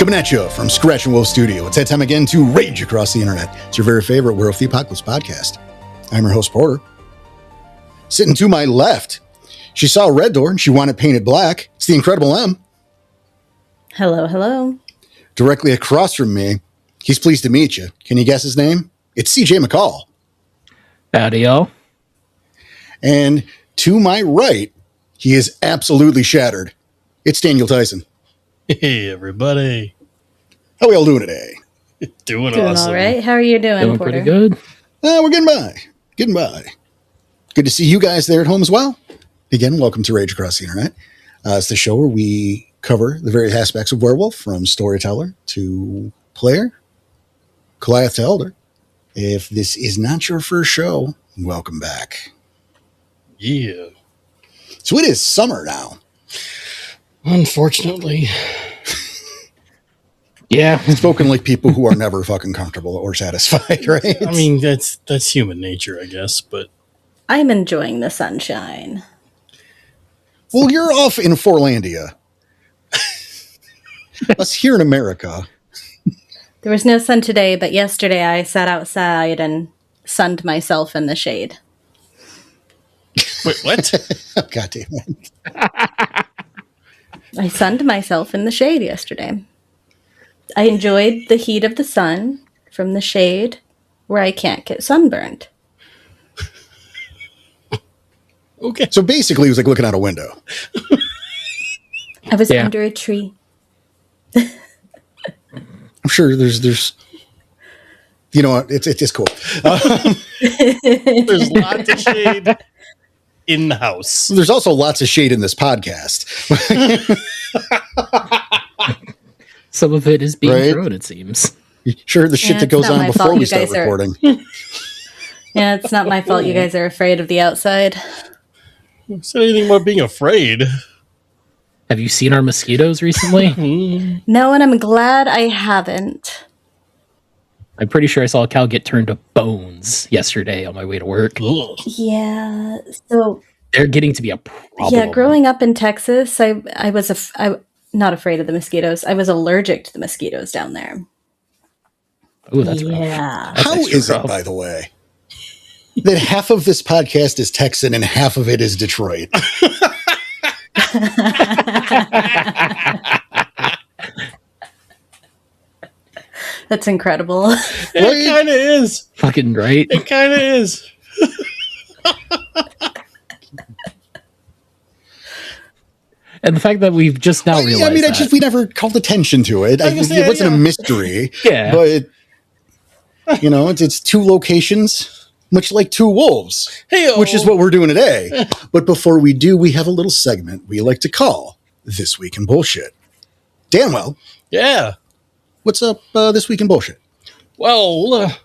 Coming at you from Scratch and Wolf Studio. It's that time again to rage across the internet. It's your very favorite Werewolf the Apocalypse podcast. I'm your host, Porter. Sitting to my left, she saw a red door and she wanted painted black. It's the Incredible M. Hello, hello. Directly across from me, he's pleased to meet you. Can you guess his name? It's CJ McCall. Howdy, y'all. And to my right, he is absolutely shattered. It's Daniel Tyson. Hey, everybody. How we all doing today? Doing awesome. All right. How are you doing, Porter? Pretty good. We're getting by. Getting by. Good to see you guys there at home as well. Again, welcome to Rage Across the Internet. It's the show where we cover the various aspects of werewolf, from storyteller to player, Goliath to elder. If this is not your first show, welcome back. Yeah. So it is summer now. Unfortunately. Yeah. Spoken like people who are never fucking comfortable or satisfied, right? I mean, that's human nature, I guess, but I'm enjoying the sunshine. Well, you're off in Forlandia. Us here in America. There was no sun today, but yesterday I sat outside and sunned myself in the shade. Wait, what? God damn it. I sunned myself in the shade yesterday. I enjoyed the heat of the sun from the shade where I can't get sunburned. Okay. So basically, it was like looking out a window. I was under a tree. I'm sure there's you know what, it's cool. There's lots of shade in the house. There's also lots of shade in this podcast. Some of it is being thrown, it seems. Sure, the shit that goes on before we start recording. Yeah, it's not my fault you guys are afraid of the outside. Who said anything about being afraid? Have you seen our mosquitoes recently? No, and I'm glad I haven't. I'm pretty sure I saw a cow get turned to bones yesterday on my way to work. Ugh. Yeah, so they're getting to be a problem. Yeah, growing up in Texas, I was not afraid of the mosquitoes. I was allergic to the mosquitoes down there. Oh, that's rough. Yeah. How is it, by the way, that half of this podcast is Texan and half of it is Detroit? That's incredible. It kind of is. Fucking right. It kind of is. And the fact that we've just now realized I mean, we never called attention to it. It wasn't a mystery. Yeah. But, it's two locations, much like two wolves, which is what we're doing today. But before we do, we have a little segment we like to call This Week in Bullshit. Danwell. Yeah. What's up this week in bullshit? Well,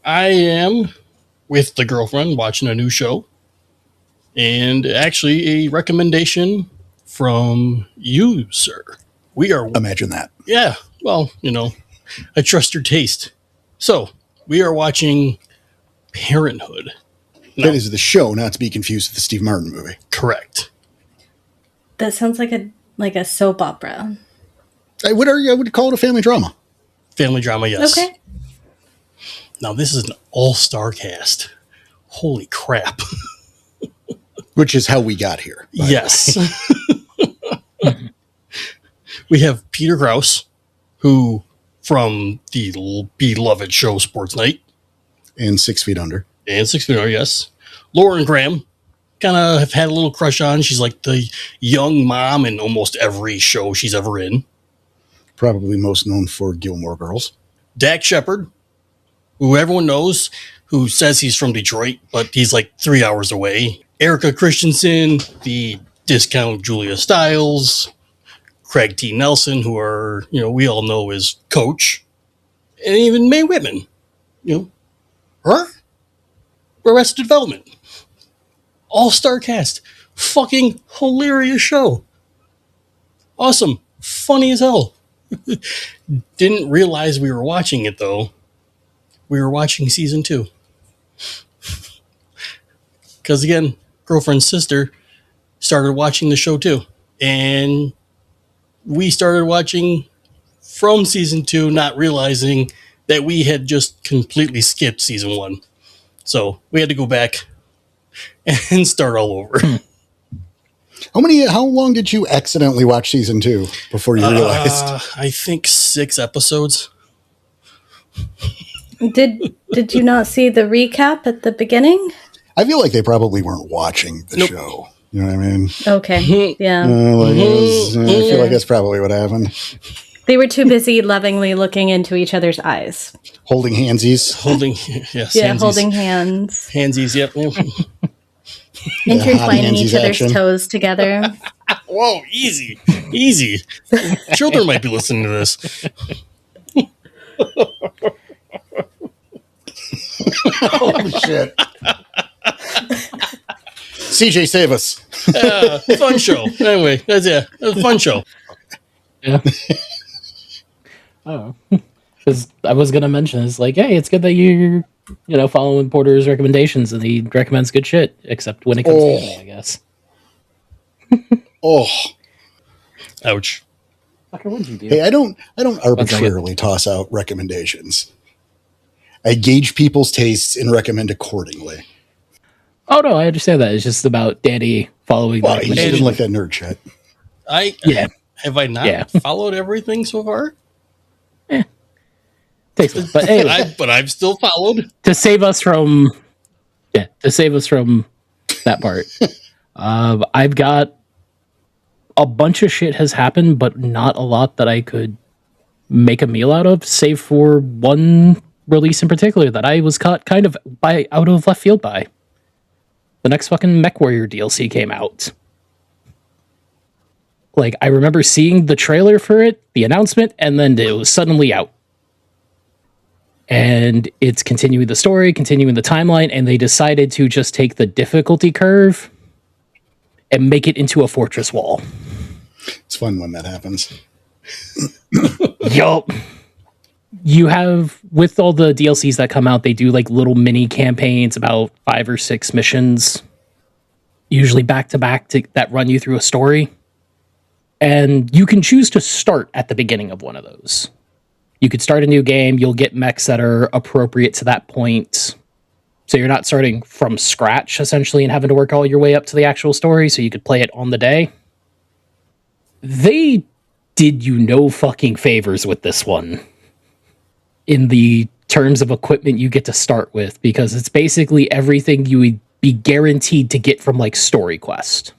I am with the girlfriend watching a new show. And actually a recommendation from you, sir. We are... Imagine that. Yeah. Well, I trust your taste. So, we are watching Parenthood. That is the show, not to be confused with the Steve Martin movie. Correct. That sounds like a soap opera. I would call it a family drama. Family drama, yes. Okay. Now, this is an all-star cast. Holy crap. Which is how we got here. Yes. We have Peter Krause, who, from the beloved show Sports Night. And 6 Feet Under. And 6 Feet Under, yes. Lauren Graham, kind of have had a little crush on. She's like the young mom in almost every show she's ever in. Probably most known for Gilmore Girls. Dax Shepard, who everyone knows, who says he's from Detroit, but he's like 3 hours away. Erica Christensen, the discount Julia Stiles, Craig T. Nelson, who are, we all know is Coach, and even Mae Whitman, her? Arrested Development. All-star cast. Fucking hilarious show. Awesome. Funny as hell. Didn't realize we were watching it, though. We were watching season 2. Because, again, girlfriend's sister started watching the show, too. And we started watching from season 2, not realizing that we had just completely skipped season 1. So we had to go back and start all over. How long did you accidentally watch season 2 before you realized? I think 6 episodes. Did you not see the recap at the beginning? I feel like they probably weren't watching the show. You know what I mean? Okay, yeah. I feel like that's probably what happened. They were too busy lovingly looking into each other's eyes. Holding handsies. Yes. Yeah, handsies. holding hands. Handsies, yep. Intertwining hottie each handsies other's action. toes together. Whoa, easy. Easy. Children might be listening to this. Holy shit. CJ, save us. Fun show. Anyway, that's it. It was a fun show. Yeah. Oh, because I was gonna mention, it's like, hey, it's good that you're following Porter's recommendations and he recommends good shit, except when it comes to anime, I guess. Oh, Ouch. Fucker, what'd you do? hey, I don't arbitrarily toss out recommendations. I gauge people's tastes and recommend accordingly. Oh no, I understand that. It's just about Danny following. Well, the he didn't like that nerd shit. Yeah. Have I not Yeah. followed everything so far? Takes it. But anyway, But I've still followed. to save us from that part, I've got a bunch of shit has happened, but not a lot that I could make a meal out of, save for one release in particular that I was caught kind of out of left field by. The next fucking MechWarrior DLC came out. Like, I remember seeing the trailer for it, the announcement, and then it was suddenly out. And it's continuing the story, continuing the timeline, and they decided to just take the difficulty curve and make it into a fortress wall. It's fun when that happens. Yup. You have, with all the DLCs that come out, they do like little mini campaigns, about 5 or 6 missions, usually back to back, that run you through a story. And you can choose to start at the beginning of one of those. You could start a new game, you'll get mechs that are appropriate to that point. So you're not starting from scratch, essentially, and having to work all your way up to the actual story, so you could play it on the day. They did you no fucking favors with this one in the terms of equipment you get to start with, because it's basically everything you would be guaranteed to get from like Story Quest.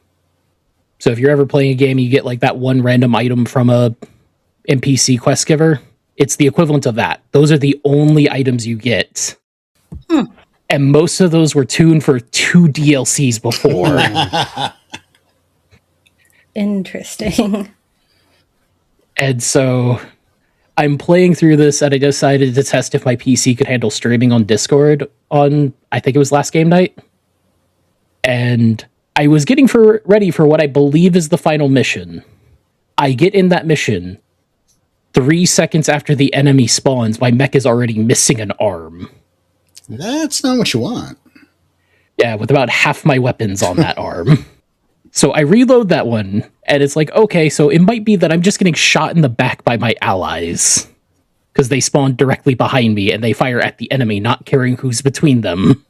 So if you're ever playing a game, you get like that one random item from a NPC quest giver. It's the equivalent of that. Those are the only items you get. And most of those were tuned for 2 DLCs before. Interesting. And so I'm playing through this, and I decided to test if my PC could handle streaming on Discord on, I think it was last game night. And I was getting ready for what I believe is the final mission. I get in that mission. 3 seconds after the enemy spawns, my mech is already missing an arm. That's not what you want. Yeah, with about half my weapons on that arm. So I reload that one, and it's like, okay, so it might be that I'm just getting shot in the back by my allies. Because they spawn directly behind me, and they fire at the enemy, not caring who's between them.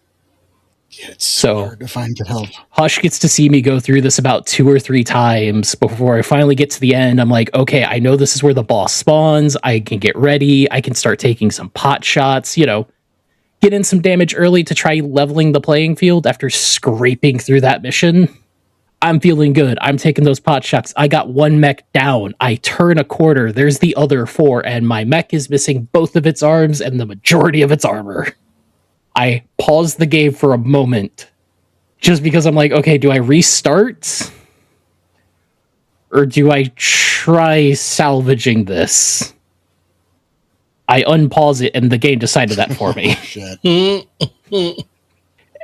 Yeah, it's so hard to find good help. Hush gets to see me go through this about 2 or 3 times before I finally get to the end. I'm like, okay, I know this is where the boss spawns. I can get ready. I can start taking some pot shots, get in some damage early to try leveling the playing field after scraping through that mission. I'm feeling good. I'm taking those pot shots. I got 1 mech down. I turn a corner. There's the other 4, and my mech is missing both of its arms and the majority of its armor. I paused the game for a moment just because I'm like, okay, do I restart? Or do I try salvaging this? I unpause it, and the game decided that for me. Shit.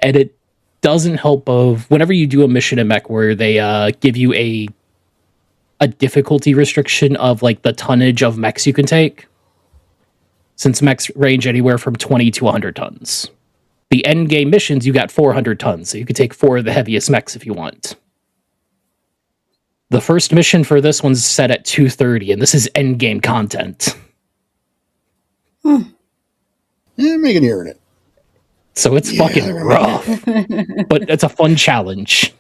And it doesn't help of whenever you do a mission in MechWarrior, they give you a difficulty restriction of like the tonnage of mechs you can take. Since mechs range anywhere from 20 to 100 tons. The end game missions, you got 400 tons, so you could take 4 of the heaviest mechs if you want. The first mission for this one's set at 2:30, and this is endgame content. Make an ear in it. So it's fucking rough. But it's a fun challenge.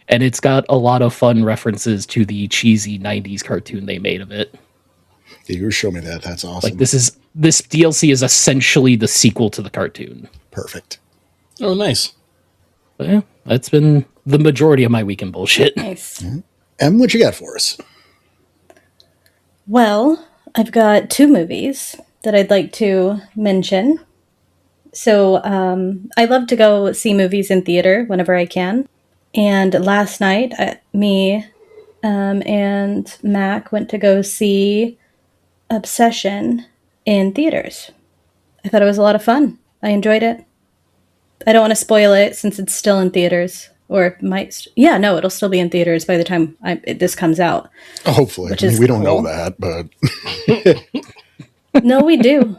And it's got a lot of fun references to the cheesy 90s cartoon they made of it. Yeah, you show me that. That's awesome. Like this DLC is essentially the sequel to the cartoon. Perfect. Oh, nice. But yeah, that's been the majority of my weekend bullshit. Nice. Em, what you got for us? Well, I've got 2 movies that I'd like to mention. So I love to go see movies in theater whenever I can. And last night, me and Mac went to go see Obsession in theaters. I thought it was a lot of fun. I enjoyed it. I don't want to spoil it since it's still in theaters. Or it might... yeah, no, it'll still be in theaters by the time this comes out. Hopefully. Which I mean, is we don't know cool. that, but... No, we do.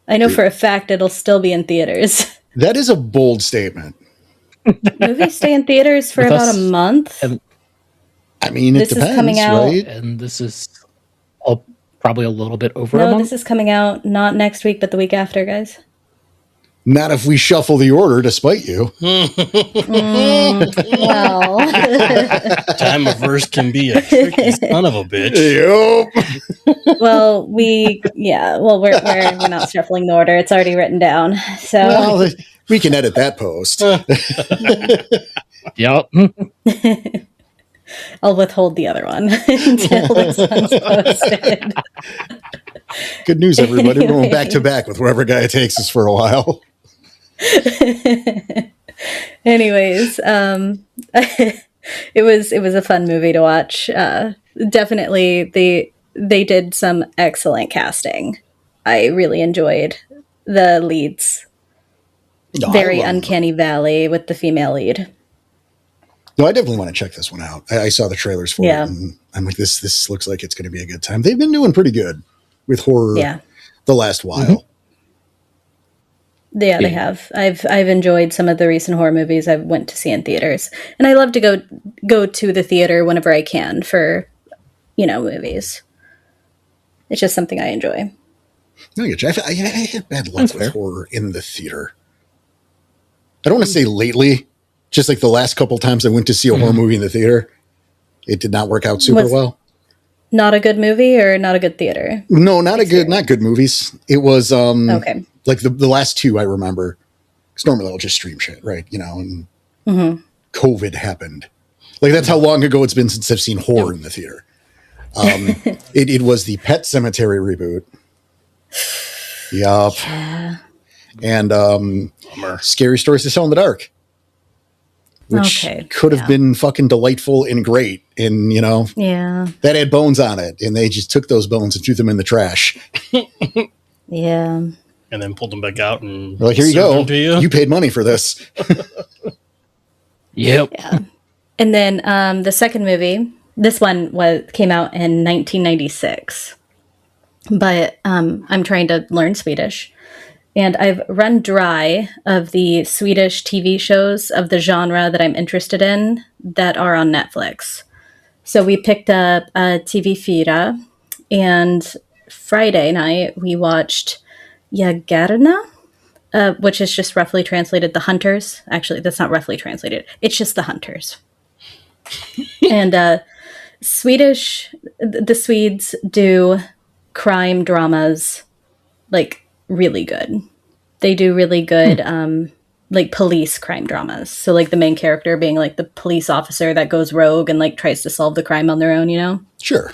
I know for a fact it'll still be in theaters. That is a bold statement. Movies stay in theaters for With about us- a month. I mean, it This is depends, coming out- right? And this is probably a little bit over a No, month. this is coming out not next week, but the week after, guys. Not if we shuffle the order to spite you. Well, Time of verse can be a tricky son of a bitch. Yep. well, we're not shuffling the order. It's already written down. So Well, we can edit that post. Yep. I'll withhold the other one until this one's posted. Good news, everybody. We're going back to back with wherever guy takes us for a while. Anyways, it was a fun movie to watch. Definitely, they did some excellent casting. I really enjoyed the leads. No, Very I love- uncanny valley with the female lead. No, I definitely want to check this one out. I saw the trailers for Yeah. it, and I'm like, this looks like it's going to be a good time. They've been doing pretty good with horror Yeah. the last while. Yeah, they have. I've enjoyed some of the recent horror movies I went to see in theaters, and I love to go to the theater whenever I can for, movies. It's just something I enjoy. No, I get you. I had bad luck That's with fair. horror in the theater. I don't want to say lately, just like the last couple times I went to see a horror movie in the theater, it did not work out super Was- well. Not a good movie or not a good theater. No, not good movies. It was Okay. like the last two I remember. Because normally I'll just stream shit, right? And COVID happened. Like that's how long ago it's been since I've seen horror in the theater. It was the Pet Cemetery reboot. Yup. Yeah. And Bummer. Scary Stories to Tell in the Dark. Which Okay, could have yeah. been fucking delightful and great. And, Yeah. that had bones on it. And they just took those bones and threw them in the trash. Yeah. And then pulled them back out and They're like, here you served go. them to you. You paid money for this. Yep. Yeah. And then the second movie, this one came out in 1996. But I'm trying to learn Swedish. And I've run dry of the Swedish TV shows of the genre that I'm interested in that are on Netflix. So we picked up TV4, and Friday night we watched Jagarna, which is just roughly translated The Hunters. Actually, that's not roughly translated. It's just The Hunters. And the Swedes do crime dramas like really good. They do really good like police crime dramas. So like the main character being like the police officer that goes rogue and like tries to solve the crime on their own, Sure.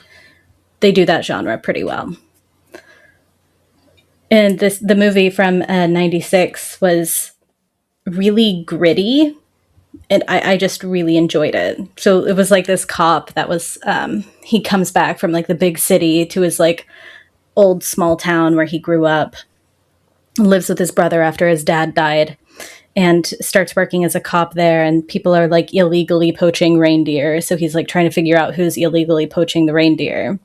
They do that genre pretty well. And the movie from 96 was really gritty, and I just really enjoyed it. So it was like this cop that was he comes back from like the big city to his like old small town where he grew up, lives with his brother after his dad died, and starts working as a cop there, and people are like illegally poaching reindeer. So he's like trying to figure out who's illegally poaching the reindeer.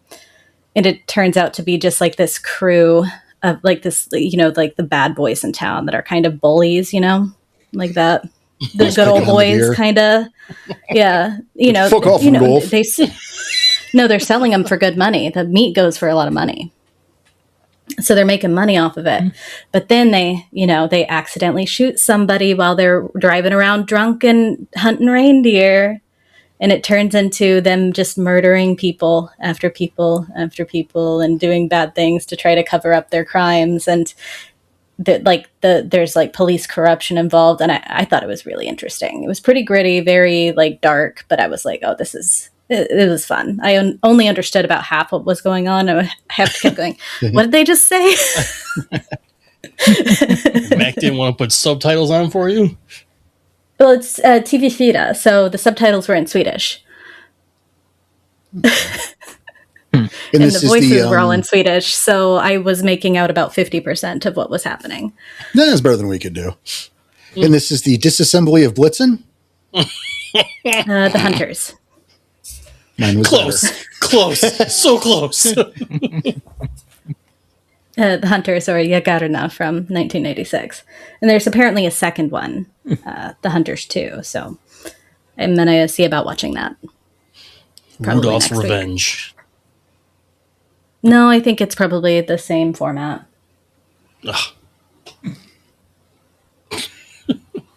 And it turns out to be just like this crew of like this, like the bad boys in town that are kind of bullies, like that. the good old picking on the deer. boys kind of. Yeah, Fuck off, you know, Rudolph. no, they're selling them for good money. The meat goes for a lot of money. So they're making money off of it. But then they accidentally shoot somebody while they're driving around drunk and hunting reindeer. And it turns into them just murdering people after people after people and doing bad things to try to cover up their crimes. And there's like police corruption involved. And I thought it was really interesting. It was pretty gritty, very like dark, but I was like, oh, it was fun. I only understood about half what was going on. I have to keep going, what did they just say? Mac didn't want to put subtitles on for you? Well, it's TV4, so the subtitles were in Swedish. And And this the is voices were all in Swedish, so I was making out about 50% of what was happening. That's better than we could do. And this is the disassembly of Blitzen. The Hunters. Mine was Close. So close. The Hunters, or Jagarna from 1986. And there's apparently a second one, The Hunters 2, so I'm going to see about watching that. Probably Rudolph's next week. Revenge. No, I think it's probably the same format. Ugh.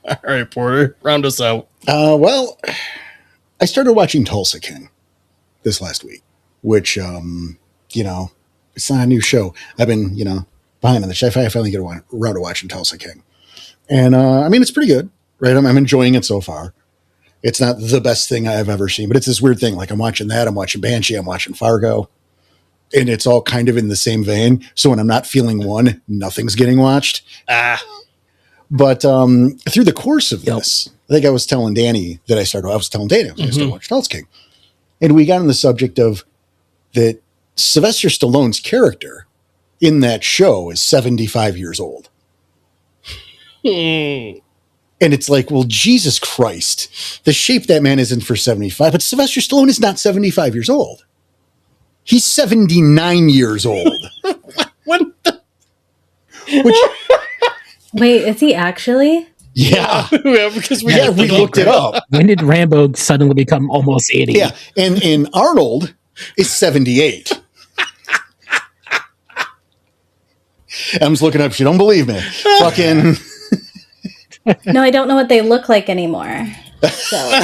All right, Porter, round us out. Well, I started watching Tulsa King this last week, which, it's not a new show. I've been, behind on the show. I finally get around to watching Tulsa King. And, it's pretty good, right? I'm enjoying it so far. It's not the best thing I've ever seen, but it's this weird thing. Like I'm watching that, I'm watching Banshee, I'm watching Fargo, and it's all kind of in the same vein. So when I'm not feeling one, nothing's getting watched. But through the course of this, I think I was telling Danny that I started watching Tulsa King. And we got on the subject of that Sylvester Stallone's character in that show is 75 years old. And it's like, well, Jesus Christ, the shape that man is in for 75, but Sylvester Stallone is not 75 years old. He's 79 years old. What the? Which, Wait, is he actually? yeah. Because we looked it up. When did Rambo suddenly become almost 80? Yeah. And Arnold is 78. I'm just looking up. She don't believe me. Fucking. No, I don't know what they look like anymore. So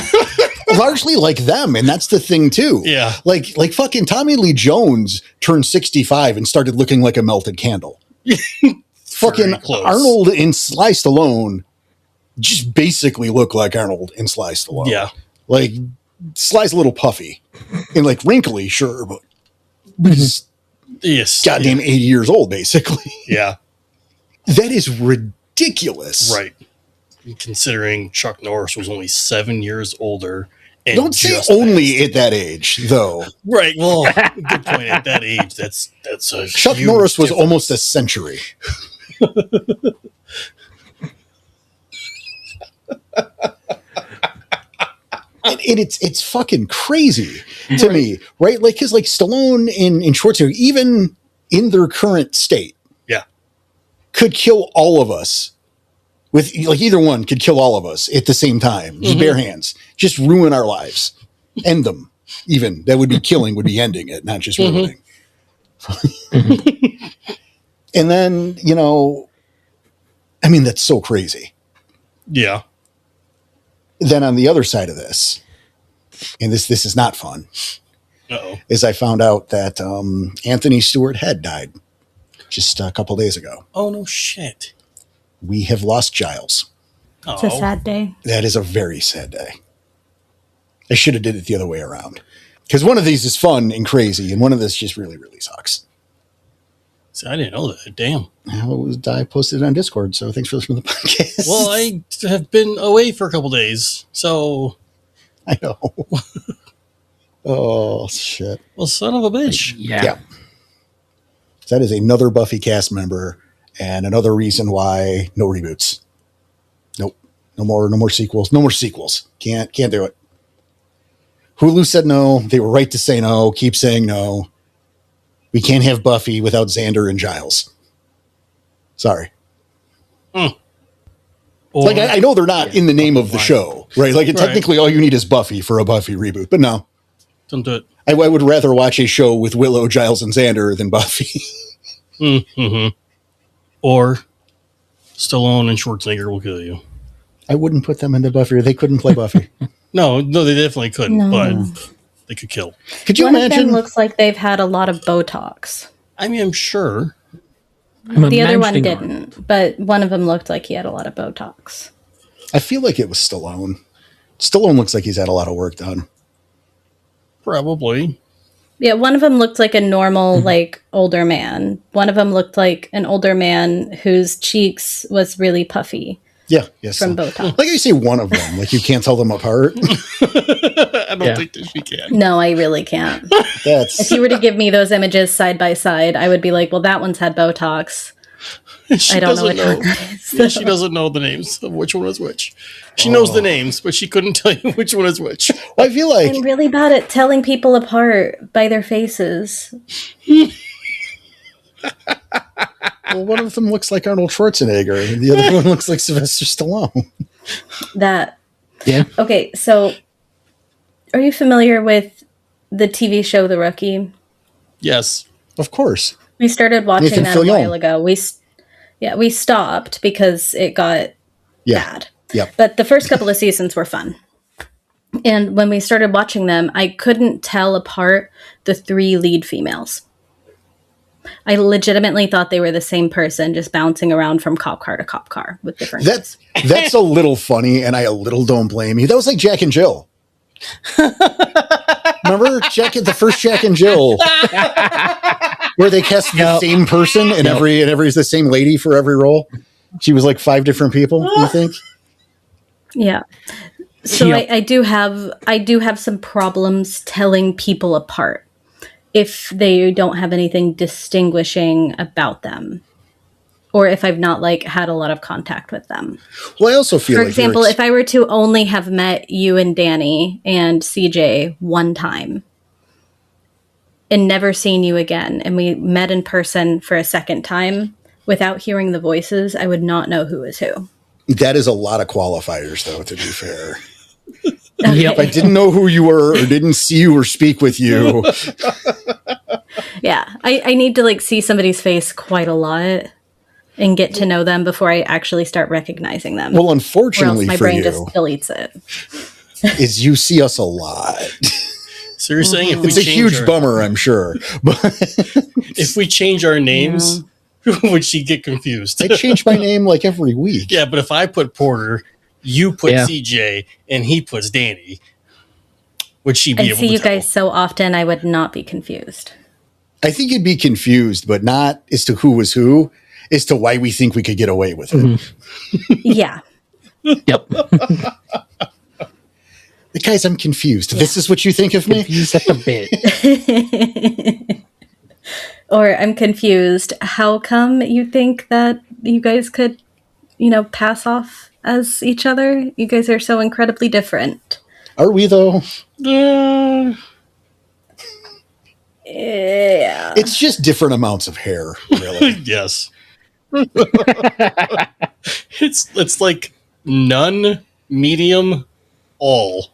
Largely like them, and that's the thing too. Yeah. Like fucking Tommy Lee Jones turned 65 and started looking like a melted candle. Fucking close. Arnold and Sly Stallone just basically look like Arnold and Sly Stallone. Yeah. Like Sly's a little puffy and like wrinkly, sure, but he's Yes. goddamn 80 years old, basically. Yeah. That is ridiculous. Right. Considering Chuck Norris was only 7 years older. And Don't say just only passed. at that age, though. Right. Well, good point. At that age, that's a Chuck huge Norris was difference. almost a century. And it's fucking crazy to me, right? Like, because like Stallone and Schwarzenegger, even in their current state, Yeah. could kill all of us. With like either one could kill all of us at the same time, just bare hands, just ruin our lives, end them. Even that would be killing, would be ending it, not just ruining. And then that's so crazy. Yeah. Then on the other side of this, and this is not fun, Uh-oh. is I found out that Anthony Stewart Head died just a couple days ago. Oh, no shit. We have lost Giles. it's a sad day. That is a very sad day. I should have did it the other way around. Because one of these is fun and crazy, and one of this just really, really sucks. See, I didn't know that. Damn. I posted it on Discord, so thanks for listening to the podcast. Well, I have been away for a couple days, so I know. Oh, shit. well, son of a bitch. Yeah. That is another Buffy cast member and another reason why no reboots. Nope. No more sequels. No more sequels. Can't do it. Hulu said no. They were right to say no. Keep saying no. We can't have Buffy without Xander and Giles. Sorry. Or, Like I know they're not in the name of the show, right? Like technically all you need is Buffy for a Buffy reboot, but no. don't do it. I would rather watch a show with Willow, Giles, and Xander than Buffy. Mm-hmm. Or Stallone and Schwarzenegger will kill you. I wouldn't put them into Buffy, or they couldn't play Buffy. No, they definitely couldn't, No. but they could kill. Could you One of imagine? them looks like they've had a lot of Botox. I mean, I'm sure. I'm The other one imagining didn't, but one of them looked like he had a lot of Botox. I feel like it was Stallone. Stallone looks like he's had a lot of work done. Probably. Yeah, one of them looked like a normal, like, older man. One of them looked like an older man whose cheeks was really puffy Yeah, yes. from Botox. Like I say, one of them. Like you can't tell them apart. I don't Yeah. think that she can. No, I really can't. That's If you were to give me those images side by side, I would be like, well, that one's had Botox. She I don't know doesn't which one that is. Yeah, she doesn't know the names of which one is which. She knows the names, but she couldn't tell you which one is which. I feel like I'm really bad at telling people apart by their faces. well, one of them looks like Arnold Schwarzenegger, and the other one looks like Sylvester Stallone. That Yeah. Okay, so are you familiar with the TV show The Rookie? Yes. Of course. We started watching Nathan that a Fillion. while ago. We stopped because it got Yeah. bad. Yep. But the first couple of seasons were fun. And when we started watching them, I couldn't tell apart the three lead females. I legitimately thought they were the same person, just bouncing around from cop car to cop car with different names. That's a little funny, and I a little don't blame you. That was like Jack and Jill. Remember the first Jack and Jill, where they cast the same person and every's the same lady for every role. She was like 5 different people. You think? Yeah. So Yep. I do have some problems telling people apart if they don't have anything distinguishing about them, or if I've not like had a lot of contact with them. Well, I also feel For like example, if I were to only have met you and Danny and CJ one time and never seen you again, and we met in person for a second time without hearing the voices, I would not know who is who. that is a lot of qualifiers, though. To be fair, Yep. if I didn't know who you were or didn't see you or speak with you, Yeah, I need to like see somebody's face quite a lot and get to know them before I actually start recognizing them. well, or else unfortunately my for brain you, just deletes it. is you see us a lot. So you're saying if we It's a change huge our, bummer, I'm sure. But if we change our names, would she get confused? I change my name like every week. Yeah, but if I put Porter, you put Yeah. CJ, and he puts Danny, would she be I able see to you tell? guys so often, I would not be confused. I think you'd be confused, but not as to who was who, as to why we think we could get away with it. Yeah. Yep. Guys, I'm confused. This is what you think of me? Confused at the bit. Or I'm confused. How come you think that you guys could, pass off as each other? You guys are so incredibly different. Are we, though? Yeah. It's just different amounts of hair, really. Yes. It's like none, medium, all.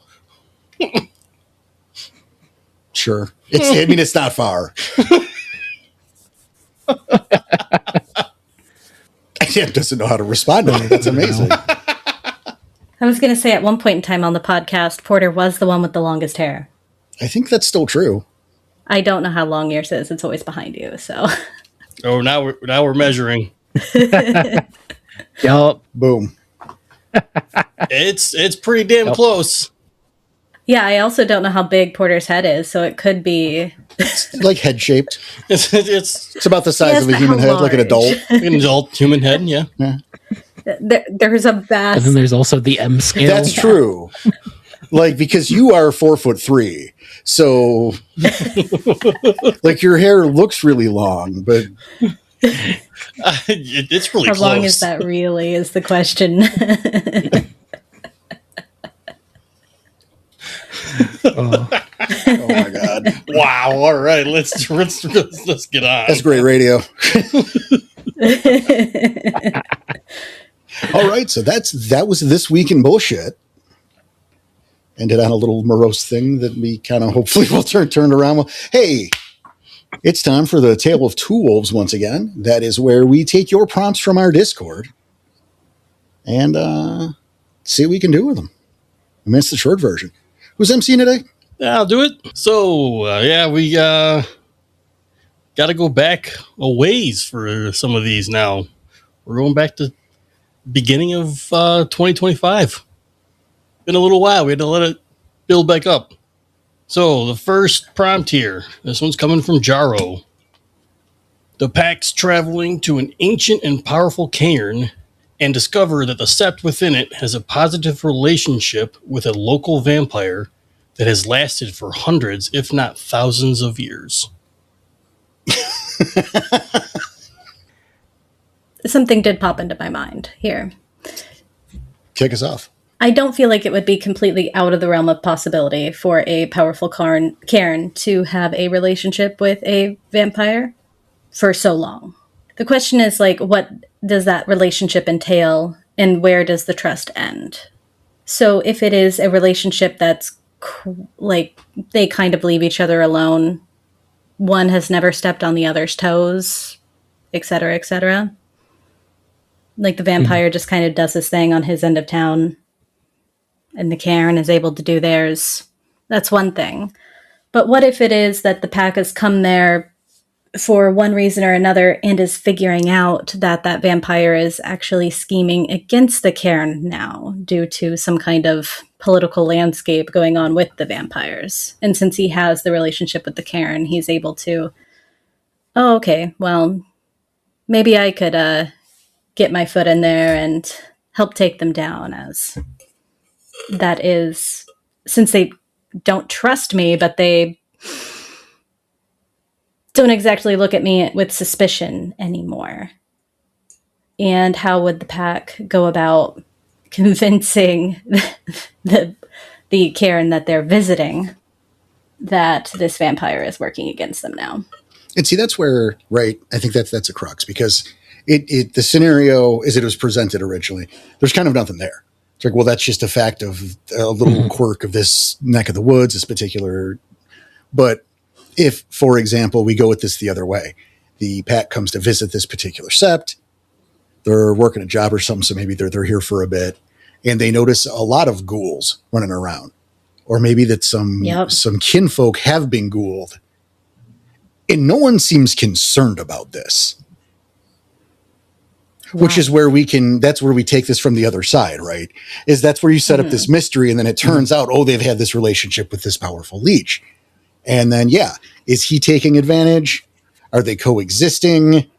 Sure. It's not far. Dan doesn't know how to respond to me. That's amazing. I was going to say at one point in time on the podcast, Porter was the one with the longest hair. I think that's still true. I don't know how long yours is. It's always behind you. So Oh, now we're measuring. Yup. Boom. It's pretty damn close. yeah, I also don't know how big Porter's head is. So it could be Like head-shaped. It's It's about the size Yes, of a but human how head, like an large? adult. an adult human head. Yeah. there's a And vast. then there's also the M scale. That's true. Like, because you are 4'3", so like your hair looks really long, but It's really How close. long is that really? Is the question. Oh. oh my god, Wow. All right. Let's get on. that's great radio. All right, so that was This Week in Bullshit. Ended on a little morose thing that we kind of hopefully will turn around. Well, hey, it's time for the Tale of Two Wolves once again. That is where we take your prompts from our Discord and see what we can do with them. I mean, it's the short version. Who's emceeing today? I'll do it. So, we got to go back a ways for some of these now. We're going back to beginning of 2025. Been a little while. We had to let it build back up. So, the first prompt here, this one's coming from Jaro. The pack's traveling to an ancient and powerful cairn and discover that the sept within it has a positive relationship with a local vampire that has lasted for hundreds, if not thousands of years. Something did pop into my mind here. Kick us off. I don't feel like it would be completely out of the realm of possibility for a powerful Cairn to have a relationship with a vampire for so long. The question is, like, what does that relationship entail and where does the trust end? So if it is a relationship that's like they kind of leave each other alone, one has never stepped on the other's toes, etc., etc. Like the vampire just kind of does his thing on his end of town and the Cairn is able to do theirs. That's one thing. But what if it is that the pack has come there for one reason or another and is figuring out that that vampire is actually scheming against the Cairn now due to some kind of political landscape going on with the vampires. And since he has the relationship with the Cairn, he's able to, oh, okay, well, maybe I could get my foot in there and help take them down, as that is, since they don't trust me, but they don't exactly look at me with suspicion anymore. And how would the pack go about convincing the Cairn that they're visiting that this vampire is working against them now? And see, that's where, right, I think that's a crux, because the scenario as it was presented originally, there's kind of nothing there. It's like, well, that's just a fact of a little quirk of this neck of the woods, this particular. But if, for example, we go with this the other way, the pack comes to visit this particular sept, they're working a job or something, so maybe they're here for a bit, and they notice a lot of ghouls running around, or maybe that some kinfolk have been ghouled, and no one seems concerned about this. Wow. Which is where that's where we take this from the other side, right? Is that's where you set up this mystery, and then it turns out, oh, they've had this relationship with this powerful leech. And then, is he taking advantage? Are they coexisting?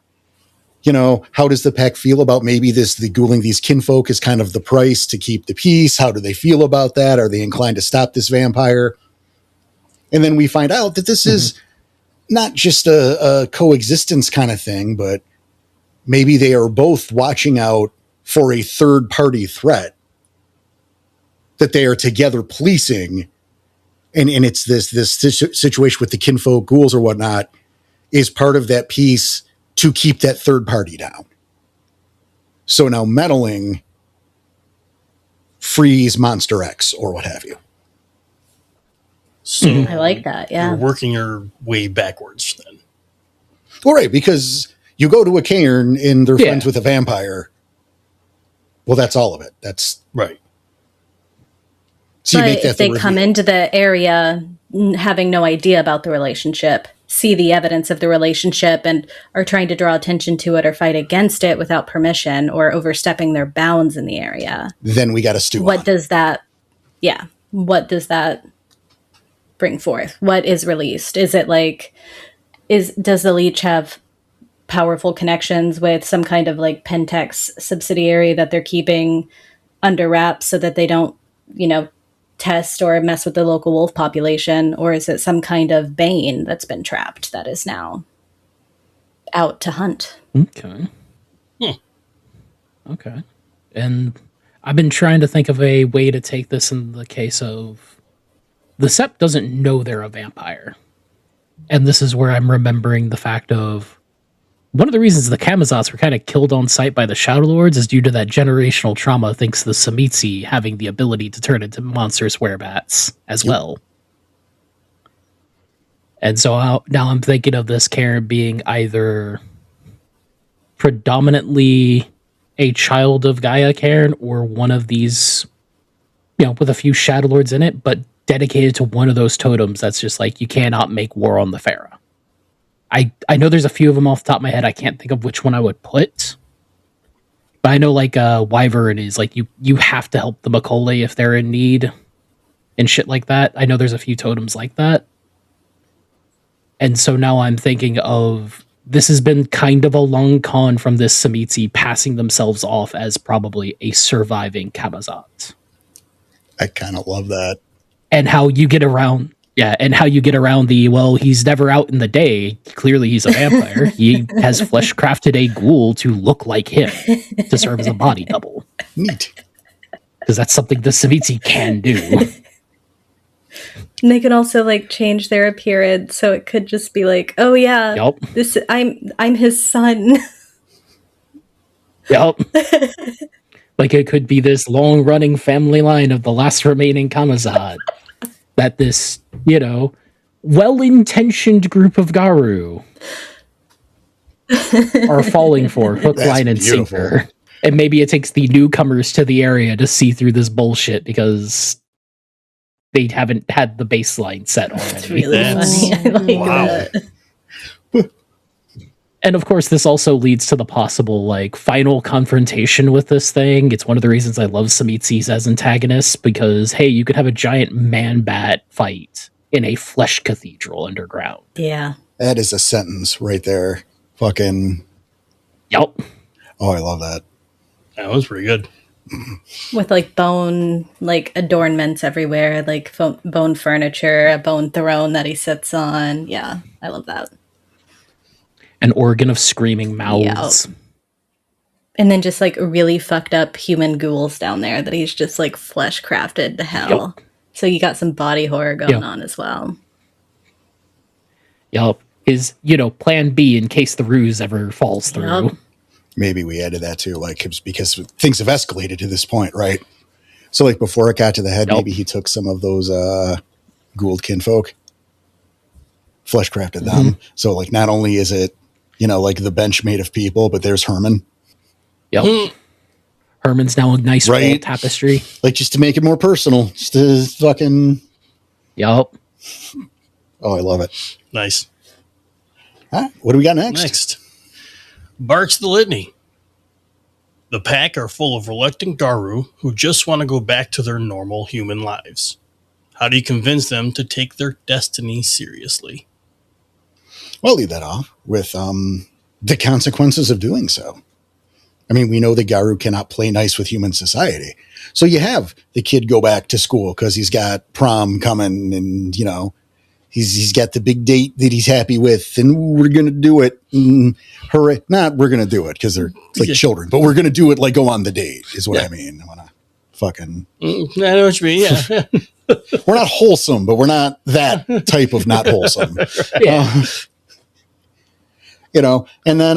You know, how does the pack feel about maybe the ghouling these kinfolk is kind of the price to keep the peace? How do they feel about that? Are they inclined to stop this vampire? And then we find out that this is not just a coexistence kind of thing, but maybe they are both watching out for a third-party threat that they are together policing. And it's this situation with the kinfolk, ghouls or whatnot, is part of that piece to keep that third party down. So now meddling frees Monster X or what have you. So I like that, yeah. You're working your way backwards then. Well, right, because you go to a cairn and they're friends with a vampire. Well, that's all of it. That's right. So but if they come into the area having no idea about the relationship, see the evidence of the relationship, and are trying to draw attention to it or fight against it without permission or overstepping their bounds in the area, then we got to stew. What does that bring forth? What is released? Is it like, does the leech have powerful connections with some kind of like Pentex subsidiary that they're keeping under wraps so that they don't, test or mess with the local wolf population? Or is it some kind of bane that's been trapped that is now out to hunt? Okay. Okay. And I've been trying to think of a way to take this in the case of the sept doesn't know they're a vampire. And this is where I'm remembering the fact of one of the reasons the Kamazots were kind of killed on sight by the Shadow Lords is due to that generational trauma, thanks to the Samitsi having the ability to turn into monstrous werebats as well. And so now I'm thinking of this Karen being either predominantly a child of Gaia Karen or one of these, with a few Shadow Lords in it, but dedicated to one of those totems that's just like, you cannot make war on the Pharaoh. I know there's a few of them off the top of my head. I can't think of which one I would put. But I know like Wyvern is like you have to help the Macaulay if they're in need and shit like that. I know there's a few totems like that. And so now I'm thinking of, this has been kind of a long con from this Samitsi passing themselves off as probably a surviving Kamazot. I kind of love that. And how you get around well, he's never out in the day. Clearly he's a vampire. He has flesh crafted a ghoul to look like him to serve as a body double. Neat. Because that's something the Samitsi can do. And they can also like change their appearance, so it could just be like, oh yeah, Yep. this I'm his son. Yep. Like it could be this long running family line of the last remaining Kamazad that this, well-intentioned group of Garu are falling for hook, That's line, and beautiful. sinker. And maybe it takes the newcomers to the area to see through this bullshit because they haven't had the baseline set already. It's really That's- funny. I like wow. that. And of course, this also leads to the possible like final confrontation with this thing. It's one of the reasons I love Samitsis as antagonists because hey, you could have a giant man bat fight in a flesh cathedral underground. Yeah. That is a sentence right there. Fucking. Yup. Oh, I love that. That was pretty good. With like bone like adornments everywhere, like bone furniture, a bone throne that he sits on. Yeah, I love that. An organ of screaming mouths. And then just like really fucked up human ghouls down there that he's just like flesh crafted to hell. Yep. So you got some body horror going Yep. on as well. Yup. Is, plan B in case the ruse ever falls through. Yup. Maybe we added that too, like it's because things have escalated to this point, right? So, like before it got to the head, Yep. maybe he took some of those Gould kinfolk, flesh crafted them. So, like, not only is it like the bench made of people, but there's Herman, Yep. Herman's now a nice wall Right. tapestry. like just to make it more personal, just to fucking. Yup. Oh, I love it. Nice. Huh? What do we got next? Next. Barks the Litany. The pack are full of reluctant Garu who just want to go back to their normal human lives. How do you convince them to take their destiny seriously? Well, I'll leave that off with the consequences of doing so. I mean, we know that Garu cannot play nice with human society. So you have the kid go back to school because he's got prom coming and, he's got the big date that he's happy with and we're going to do it. And hooray. Not we're going to do it because they're like Yeah. children, but we're going to do it like go on the date is what Yeah. I mean. I want to fucking, I know what you mean, yeah. we're not wholesome, but we're not that type of not wholesome. Yeah. And then,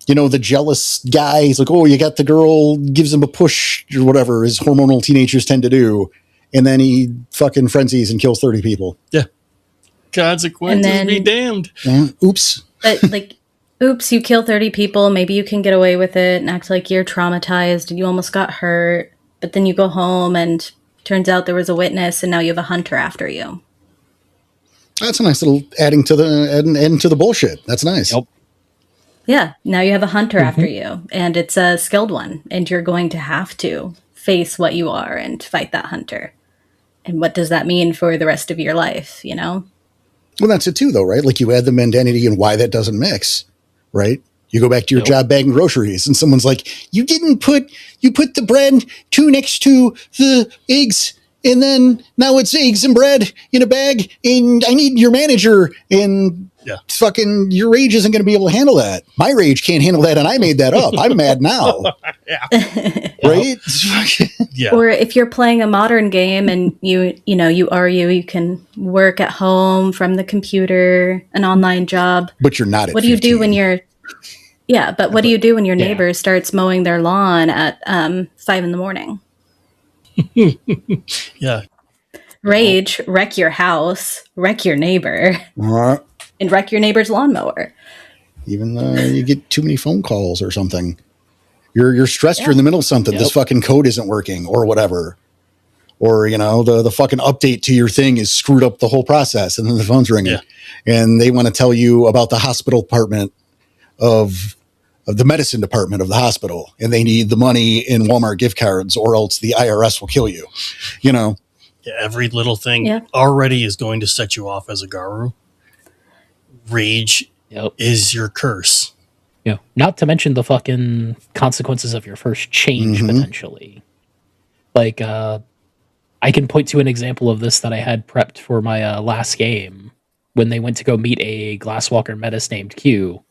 the jealous guy, he's like, oh, you got the girl, gives him a push or whatever, as hormonal teenagers tend to do. And then he fucking frenzies and kills 30 people. Consequences And then- be damned. Oops. But like, oops, you kill 30 people. Maybe you can get away with it and act like you're traumatized and you almost got hurt. But then you go home and turns out there was a witness and now you have a hunter after you. That's a nice little adding to the end to the bullshit. That's nice. Yep. Yeah, now you have a hunter after you and it's a skilled one and you're going to have to face what you are and fight that hunter. And what does that mean for the rest of your life, Well, that's it too, though, right? Like you add the mundanity and why that doesn't mix, right? You go back to your Nope. job bagging groceries and someone's like, you put the bread two next to the eggs and then now it's eggs and bread in a bag and I need your manager and Yeah. fucking your rage isn't going to be able to handle that. My rage can't handle that and I made that up. I'm mad now. Right? Yeah. Or if you're playing a modern game and you can work at home from the computer, an online job. But you're not at What do you do 15. when you're Yeah, but what do you do when your Yeah. neighbor starts mowing their lawn at 5 in the morning? Yeah. Rage, wreck your house, wreck your neighbor, Uh, and wreck your neighbor's lawnmower. even you get too many phone calls or something. You're stressed. Yeah. You're in the middle of something. Yep. This fucking code isn't working or whatever. Or, the fucking update to your thing is screwed up the whole process, and then the phone's ringing. Yeah. And they want to tell you about the hospital department of the medicine department of the hospital, and they need the money in Walmart gift cards, or else the IRS will kill you. Yeah, every little thing Yeah. already is going to set you off as a Garu. Rage Yep. is your curse. You know, not to mention the fucking consequences of your first change potentially. Like, I can point to an example of this that I had prepped for my last game when they went to go meet a Glasswalker Metis named Q,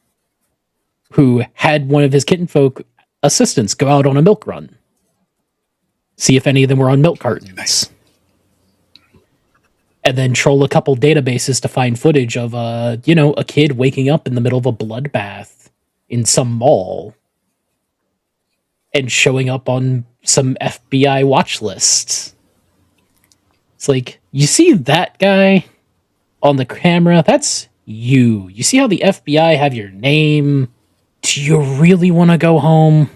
who had one of his kittenfolk assistants go out on a milk run, see if any of them were on milk cartons, and then troll a couple databases to find footage of a kid waking up in the middle of a bloodbath in some mall and showing up on some FBI watch list. It's like, you see that guy on the camera? That's you. You see how the FBI have your name? Do you really want to go home?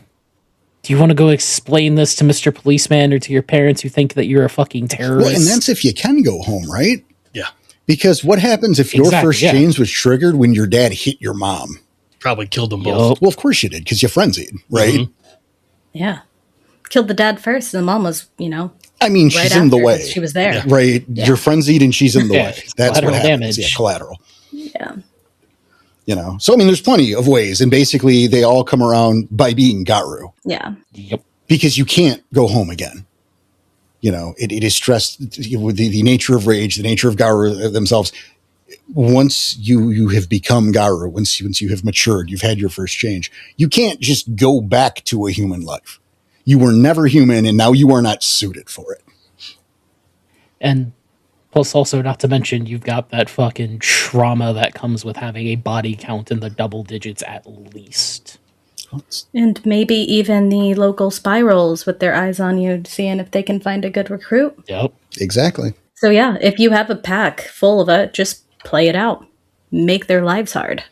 Do you want to go explain this to Mr. Policeman or to your parents who think that you're a fucking terrorist? Well, and that's if you can go home, right? Yeah. Because what happens if your Exactly, first yeah. change was triggered when your dad hit your mom? Probably killed them both. Yup. Well, of course you did, because you frenzied, right? Mhm. Yeah. Killed the dad first, and the mom was, I mean, right she's in the after, way. she was there. Yeah. Right? Yeah. You're frenzied and she's in the Yeah, way. That's what collateral happens. damage. Yeah, collateral. Yeah. So, I mean, there's plenty of ways. And basically, they all come around by being Garu, Yeah. Yep. because you can't go home again. It is stressed with the nature of rage, the nature of Garu themselves. Once you have become Garu, once you have matured, you've had your first change, you can't just go back to a human life. You were never human, and now you are not suited for it. And plus, also, not to mention, you've got that fucking trauma that comes with having a body count in the double digits at least. And maybe even the local spirals with their eyes on you, seeing if they can find a good recruit. Yep. Exactly. So yeah, if you have a pack full of it, just play it out. Make their lives hard.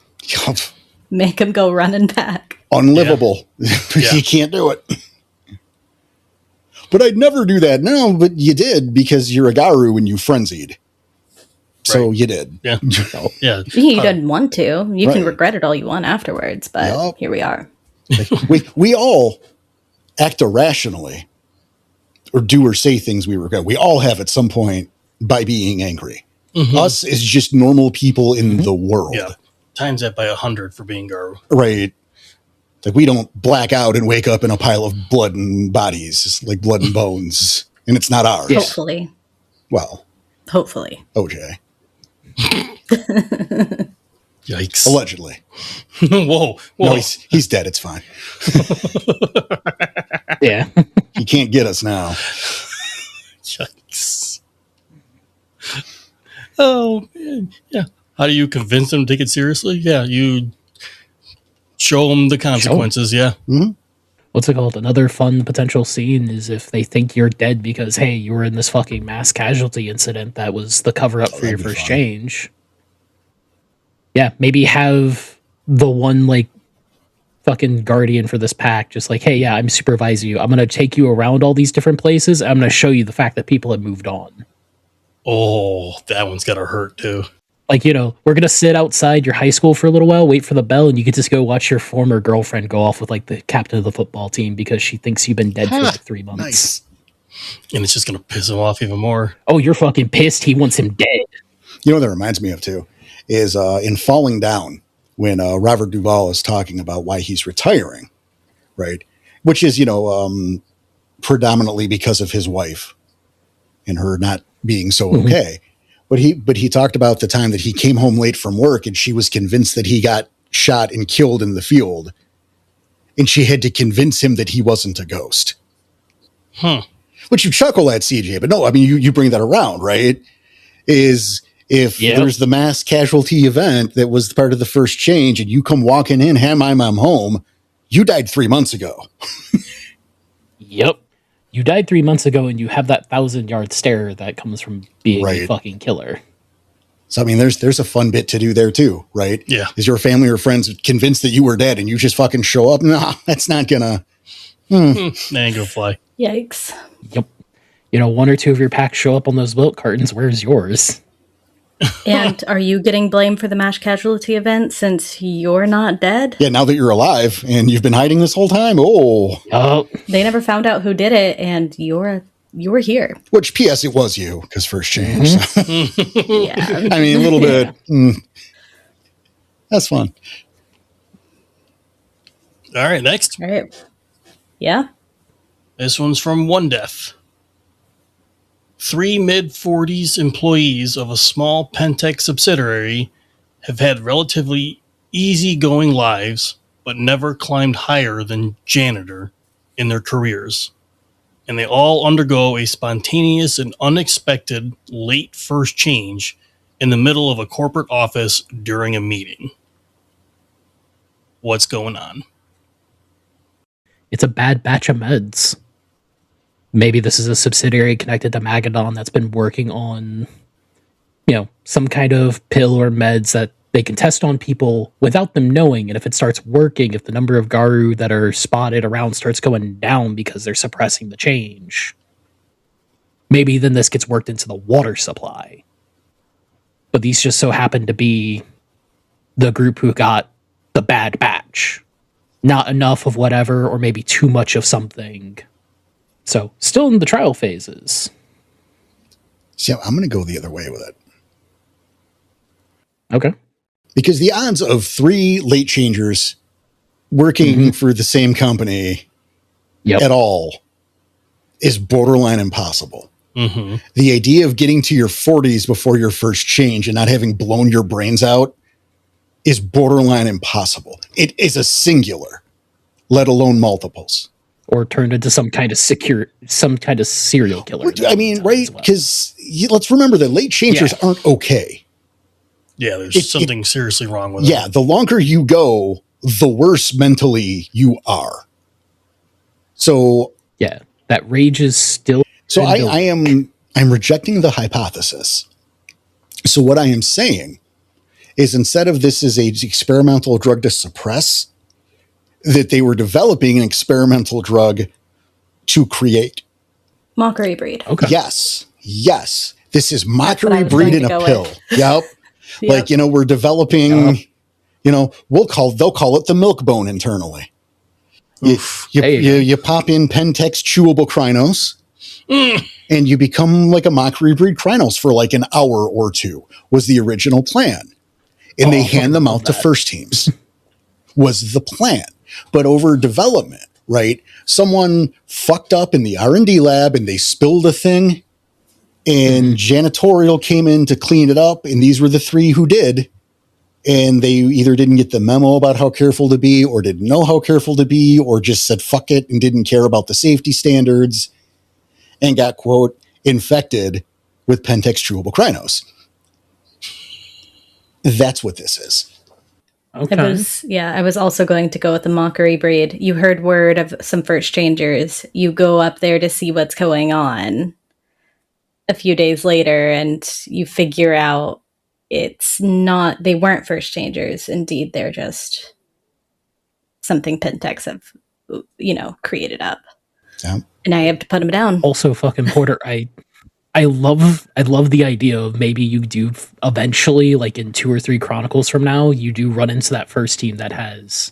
Make them go running back. Unlivable. Yeah. You can't do it. But I'd never do that. No, but you did, because you're a Garu and you frenzied. So Right. you did. Yeah. Yeah. You didn't want to. You can Right. regret it all you want afterwards, but Yup. here we are. we all act irrationally or do or say things we regret. We all have at some point by being angry. Us is just normal people in the world. Yeah. Times that by 100 for being Garu. Right. Like, we don't black out and wake up in a pile of blood and bodies, like blood and bones, and it's not ours. Yeah. Hopefully. Well, Hopefully. OJ. Yikes. Allegedly. Whoa. No, he's dead. It's fine. Yeah. He can't get us now. Yikes. Oh, man. Yeah. How do you convince them to take it seriously? Yeah. You show them the consequences. Yeah. What's it called? Another fun potential scene is if they think you're dead because, hey, you were in this fucking mass casualty incident that was the cover up for your that'd be first fun. change. Yeah, maybe have the one, like, fucking guardian for this pack just like, hey, yeah, I'm supervising you. I'm going to take you around all these different places. I'm going to show you the fact that people have moved on. Oh, that one's got to hurt too. Like, we're going to sit outside your high school for a little while, wait for the bell, and you can just go watch your former girlfriend go off with, like, the captain of the football team because she thinks you've been dead for, like, 3 months. Nice. And it's just going to piss him off even more. Oh, you're fucking pissed. He wants him dead. You know what that reminds me of, too, is in Falling Down, when Robert Duvall is talking about why he's retiring, right? Which is, predominantly because of his wife and her not being so okay. But he talked about the time that he came home late from work and she was convinced that he got shot and killed in the field. And she had to convince him that he wasn't a ghost. Which you chuckle at, CJ, but no, I mean, you bring that around, right? Is If Yep. there's the mass casualty event that was part of the first change and you come walking in, hey, I'm home, you died 3 months ago. Yep. You died 3 months ago and you have that 1,000-yard stare that comes from being a Right. fucking killer. So, I mean, there's a fun bit to do there too, right? Yeah. Is your family or friends convinced that you were dead and you just fucking show up? No, that's not gonna. That ain't gonna fly. Yikes. Yep. You know, one or two of your packs show up on those milk cartons. Where's yours? And are you getting blamed for the mass casualty event since you're not dead? Yeah, now that you're alive and you've been hiding this whole time. Oh, Oh, They never found out who did it, and you were here. which P.S. it was you because first change. So, Yeah. I mean, a little bit. That's fun. All right, next. All right. Yeah. This one's from One Death. 3 mid-40s employees of a small Pentec subsidiary have had relatively easygoing lives, but never climbed higher than janitor in their careers. And they all undergo a spontaneous and unexpected late first change in the middle of a corporate office during a meeting. What's going on? it's a bad batch of meds. Maybe this is a subsidiary connected to Magadon that's been working on, you know, some kind of pill or meds that they can test on people without them knowing. And if it starts working, if the number of Garu that are spotted around starts going down because they're suppressing the change, maybe then this gets worked into the water supply. But these just so happen to be the group who got the bad batch. Not enough of whatever, or maybe too much of something. So, still in the trial phases. See, I'm going to go the other way with it. Okay. Because the odds of 3 late changers working for the same company Yep. at all is borderline impossible. Mm-hmm. The idea of getting to your 40s before your first change and not having blown your brains out is borderline impossible. It is a singular, let alone multiples. Or turned into some kind of serial killer. I mean, right? As well. Because let's remember that late changers Yeah. aren't okay. Yeah, there's It- something seriously wrong with it. Yeah, the longer you go, the worse mentally you are. So Yeah. That rage is still. So in the- I'm rejecting the hypothesis. So what I am saying is instead of this is a experimental drug to suppress, that they were developing an experimental drug to create. Mockery breed. Okay. Yes. This is what I mockery was breed going in to a go pill. with. Yep. Yep. Like, we're developing, they'll call it the milk bone internally. You There you go. you pop in Pentex chewable Krynos and you become like a mockery breed Krynos for like an hour or two was the original plan. And they hand them out to first teams was the plan. But over development, right? Someone fucked up in the R&D lab and they spilled a thing and janitorial came in to clean it up. And these were the 3 who did. And they either didn't get the memo about how careful to be or didn't know how careful to be or just said fuck it and didn't care about the safety standards and got, quote, infected with Pentex chewable Krynos. That's what this is. Okay. I was also going to go with the mockery breed. You heard word of some first changers. You go up there to see what's going on a few days later and you figure out they weren't first changers. Indeed, they're just something Pentex have, created up. Yeah. And I have to put them down. Also, fucking Porter, I love the idea of maybe you do eventually, like in 2 or 3 Chronicles from now, you do run into that first team that has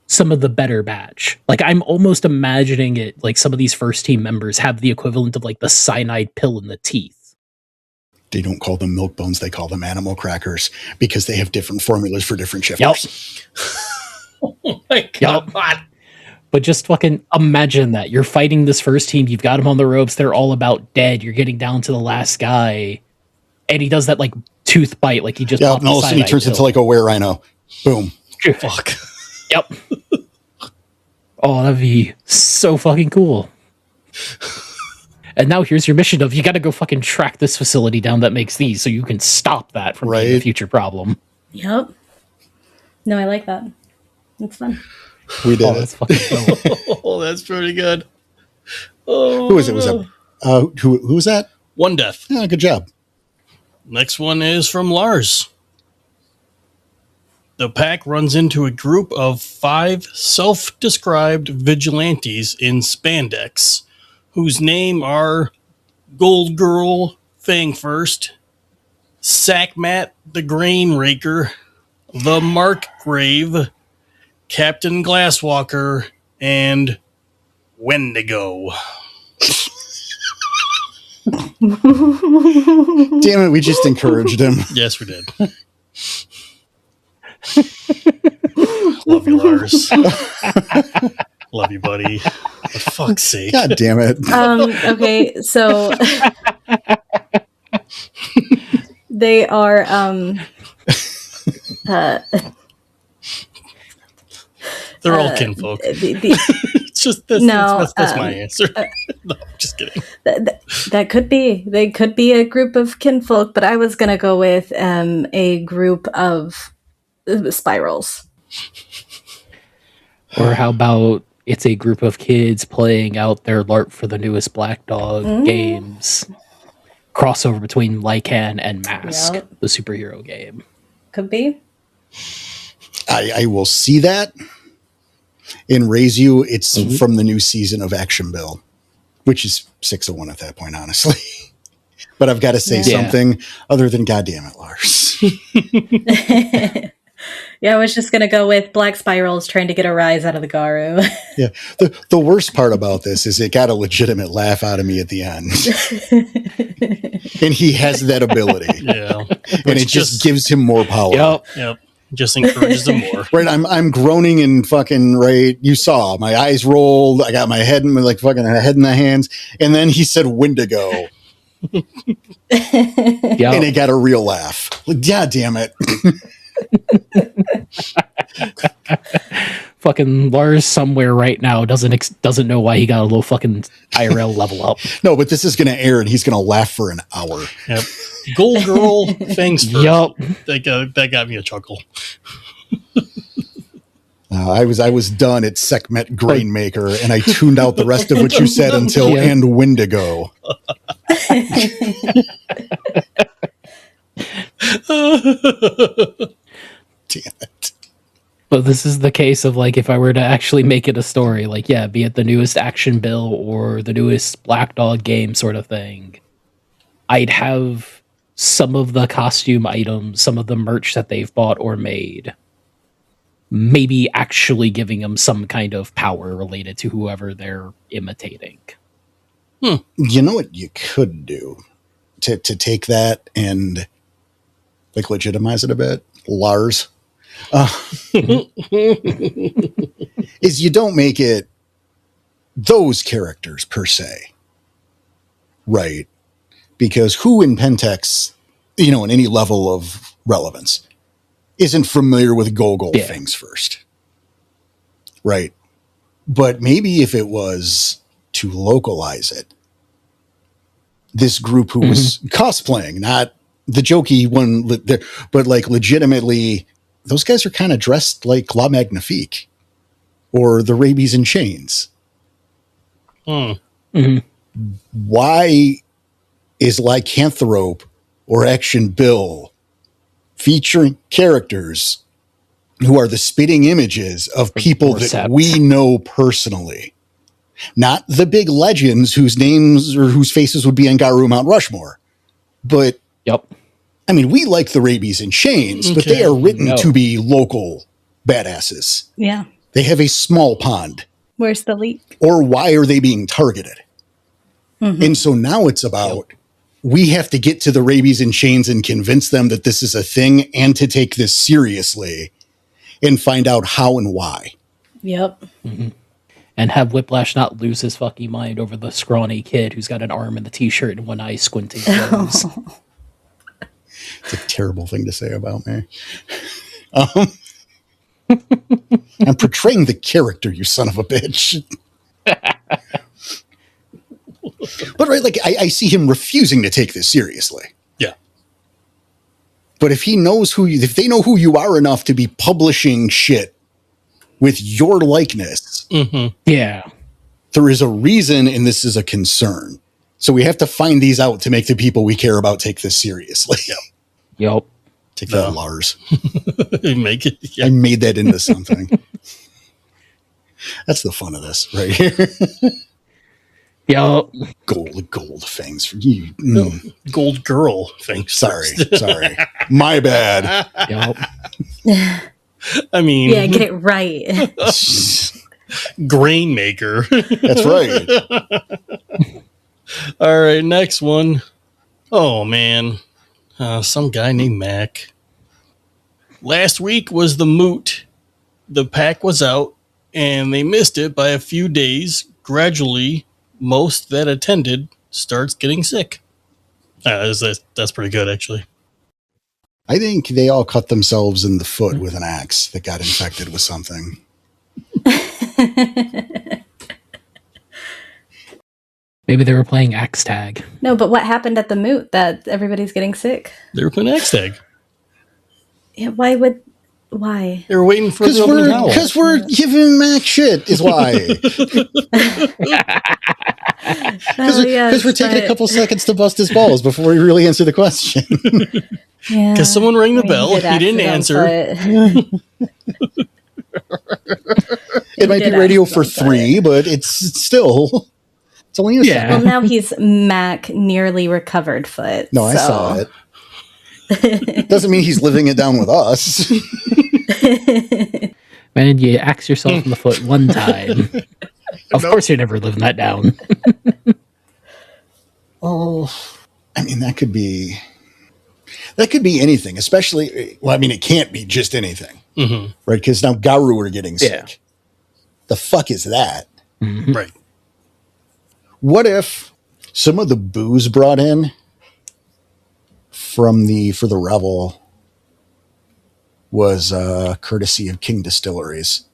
some of the better batch. Like I'm almost imagining it like some of these first team members have the equivalent of like the cyanide pill in the teeth. They don't call them milk bones. They call them animal crackers because they have different formulas for different shifters. Oh my Yup. God. But just fucking imagine that. You're fighting this first team. You've got them on the ropes. They're all about dead. You're getting down to the last guy. And he does that like tooth bite. Like he just Yeah. popped And all of a sudden he cyanide turns into pill. like a were-rhino. Boom. Fuck. Yep. Oh, that'd be so fucking cool. And now here's your mission of you got to go fucking track this facility down that makes these so you can stop that from being a Right. future problem. Yep. No, I like that. It's fun. We did Oh, it. that's fucking dope. Oh, that's pretty good. Oh, Who was it? Was that who was that? One death. Yeah, good job. Next one is from Lars. The pack runs into a group of 5 self-described vigilantes in spandex, whose name are Gold Girl Fangfirst, Sackmat the Grain Raker, the Markgrave, Captain Glasswalker, and Wendigo. Damn it, we just encouraged him. Yes, we did. Love you, Lars. Love you, buddy. For fuck's sake. God damn it. Okay, so they are They're all kinfolk. It's just that's my answer. No, just kidding. that could be. They could be a group of kinfolk, but I was gonna go with a group of spirals. Or how about it's a group of kids playing out their LARP for the newest Black Dog games. Crossover between Lycan and Mask, Yep. the superhero game. Could be. I will see that and raise you. It's from the new season of Action Bill, which is 6-1 at that point, honestly. But I've got to say Yeah. something other than goddamn it, Lars. Yeah, I was just gonna go with Black Spirals trying to get a rise out of the Garu. Yeah. The worst part about this is it got a legitimate laugh out of me at the end. And he has that ability. Yeah. And it just gives him more power. Yep. Yep. Just encourages them more. Right, I'm groaning and fucking right. You saw my eyes rolled. I got my head in like fucking head in the hands, and then he said Wendigo, Yep. and it got a real laugh. Like, yeah, damn it. Fucking Lars somewhere right now doesn't know why he got a little fucking IRL level up. No, but this is going to air, and he's going to laugh for an hour. Yep. Gold Girl Fangs first. Yup. That got me a chuckle. I was done at Sekhmet Grainmaker, and I tuned out the rest of what you said until Yeah. and Wendigo. Damn it. But this is the case of like if I were to actually make it a story, like yeah, be it the newest Action Bill or the newest Black Dog game sort of thing, I'd have some of the costume items, some of the merch that they've bought or made, maybe actually giving them some kind of power related to whoever they're imitating. You know what you could do to take that and like legitimize it a bit, Lars, is you don't make it those characters per se, right? Because who in Pentex, in any level of relevance, isn't familiar with Gogol Yeah. things first, right? But maybe if it was to localize it, this group who was cosplaying, not the jokey one, but like legitimately, those guys are kind of dressed like La Magnifique or the Rabies in Chains. Why is Lycanthrope or Action Bill featuring characters who are the spitting images of people that Forceps. we know personally? Not the big legends whose names or whose faces would be on Garu Mount Rushmore. But, Yep. I mean, we like the Rabies in Chains, but they Okay. are written No. to be local badasses. Yeah. They have a small pond. Where's the leak? Or why are they being targeted? And so now it's about we have to get to the Rabies in Chains and convince them that this is a thing and to take this seriously and find out how and why. Yep. And have Whiplash not lose his fucking mind over the scrawny kid who's got an arm in the t-shirt and one eye squinting closed. It's a terrible thing to say about me. I'm portraying the character, you son of a bitch. But right, like I see him refusing to take this seriously. Yeah. But if he knows if they know who you are enough to be publishing shit with your likeness, Yeah. there is a reason, and this is a concern. So we have to find these out to make the people we care about take this seriously. Yep. Take that, Lars. Make it. I Yeah. made that into something. That's the fun of this right here. Yep. Gold fangs for you. Gold girl thing. Sorry. My bad. Yep. I mean, Yeah, get it right. grain maker. That's right. All right, next one. Oh man, some guy named Mac. Last week was the moot. The pack was out, and they missed it by a few days. Gradually, most that attended starts getting sick. That's pretty good, actually. I think they all cut themselves in the foot with an axe that got infected with something. Maybe they were playing Axe Tag. No, but what happened at the moot that everybody's getting sick? They were playing X Tag. Yeah, why? They were waiting for Because the opening howl. we're giving Mac shit is why. Because we're taking a couple seconds to bust his balls before we really answer the question. Because someone rang the bell, he didn't answer. It might be radio for 3, but it's still... It's only a Yeah. second. Well, now he's Mac nearly recovered foot. No, I saw it. Doesn't mean he's living it down with us. Man, you axe yourself in the foot one time. Of course you're never living that down. Oh, I mean, that could be anything, especially, well, I mean, it can't be just anything, right? Because now Garu are getting sick. Yeah. The fuck is that? Right. What if some of the booze brought in for the revel was courtesy of King Distilleries?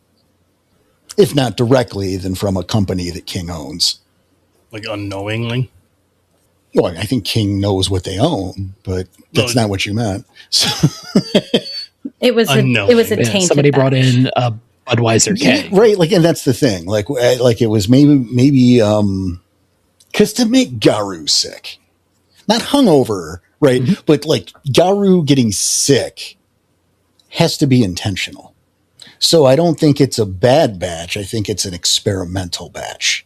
If not directly, then from a company that King owns. Like unknowingly. Well, I think King knows what they own, but that's not what you meant. So, It was a Yeah, tainted somebody brought batch. in a Budweiser K. right, like, and that's the thing. Like it was maybe because to make Garu sick, not hungover, right? But like Garu getting sick has to be intentional. So I don't think it's a bad batch. I think it's an experimental batch.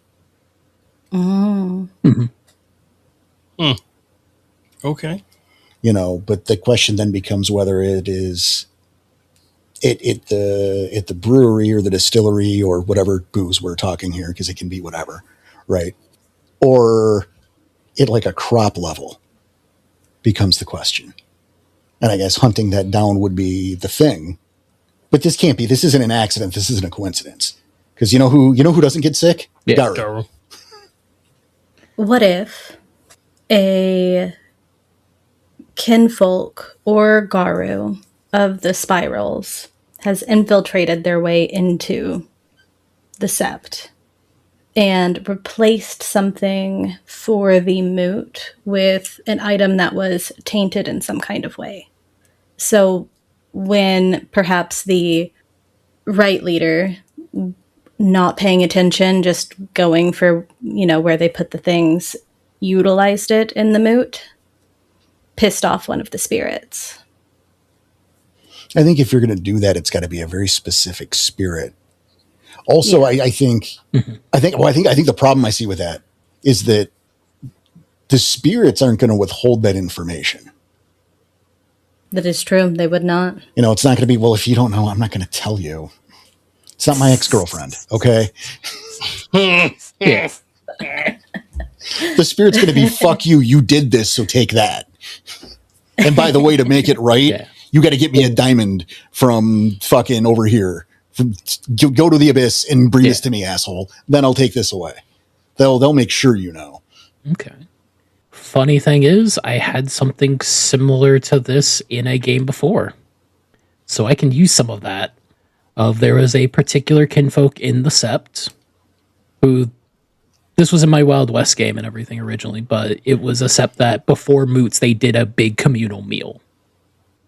Okay. But the question then becomes whether it is at the brewery or the distillery or whatever booze we're talking here, because it can be whatever, right? Or at like a crop level becomes the question. And I guess hunting that down would be the thing. But this isn't an accident. This isn't a coincidence. Because you know who doesn't get sick? Yeah. Garu. Garu. What if a kinfolk or Garu of the spirals has infiltrated their way into the sept and replaced something for the moot with an item that was tainted in some kind of way? So when perhaps the right leader, not paying attention, just going for, where they put the things, utilized it in the moot, pissed off one of the spirits. I think if you're going to do that, it's got to be a very specific spirit. Also, I think the problem I see with that is that the spirits aren't going to withhold that information. That is true. They would not. It's not going to be, well, if you don't know, I'm not going to tell you. It's not my ex-girlfriend, okay? Yeah. The spirit's going to be, fuck you, you did this, so take that. And by the way, to make it right, you got to get me a diamond from fucking over here. Go to the abyss and bring this to me, asshole. Then I'll take this away. They'll make sure you know. Okay. Funny thing is, I had something similar to this in a game before. So I can use some of that. There was a particular kinfolk in the sept who this was in my Wild West game and everything originally, but it was a sept that before Moots, they did a big communal meal.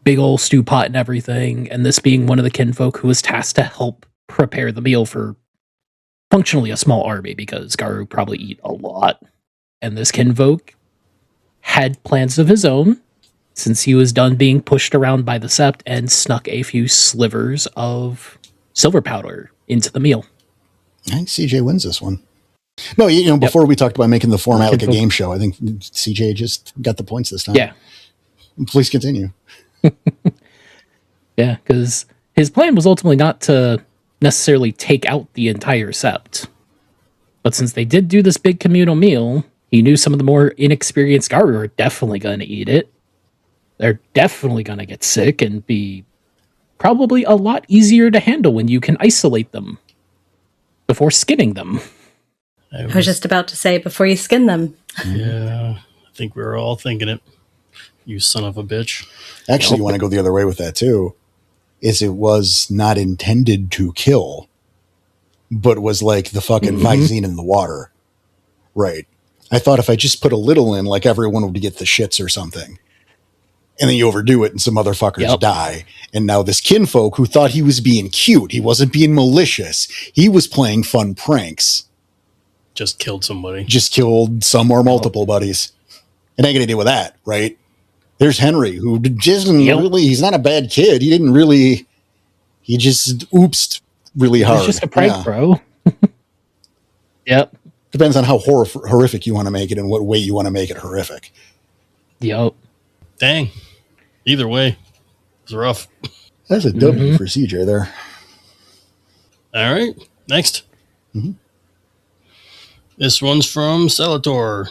Big old stew pot and everything, and this being one of the kinfolk who was tasked to help prepare the meal for functionally a small army, because Garu probably eat a lot. And this kinfolk had plans of his own, since he was done being pushed around by the sept, and snuck a few slivers of silver powder into the meal. I think CJ wins this one. No, before we talked about making the format like a game show, I think CJ just got the points this time. Yeah. Please continue. Yeah, because his plan was ultimately not to necessarily take out the entire sept. But since they did do this big communal meal, he knew some of the more inexperienced Garu are definitely going to eat it. They're definitely going to get sick and be probably a lot easier to handle when you can isolate them before skinning them. I was just about to say, before you skin them. Yeah, I think we were all thinking it. You son of a bitch. Actually, you want to go the other way with that too. Is it was not intended to kill, but was like the fucking Visine in the water. Right. I thought if I just put a little in, like everyone would get the shits or something. And then you overdo it and some motherfuckers die. And now this kinfolk who thought he was being cute, he wasn't being malicious. He was playing fun pranks. Just killed somebody. Just killed some or multiple buddies. And I get to deal with that, right? There's Henry, who just really, he's not a bad kid. He didn't really, he just oopsed really hard. It's just a prank, bro. Yep. Depends on how horrific you want to make it and what way you want to make it horrific. Yep. Dang. Either way, it's rough. That's a W for CJ there. All right. Next. This one's from Celator.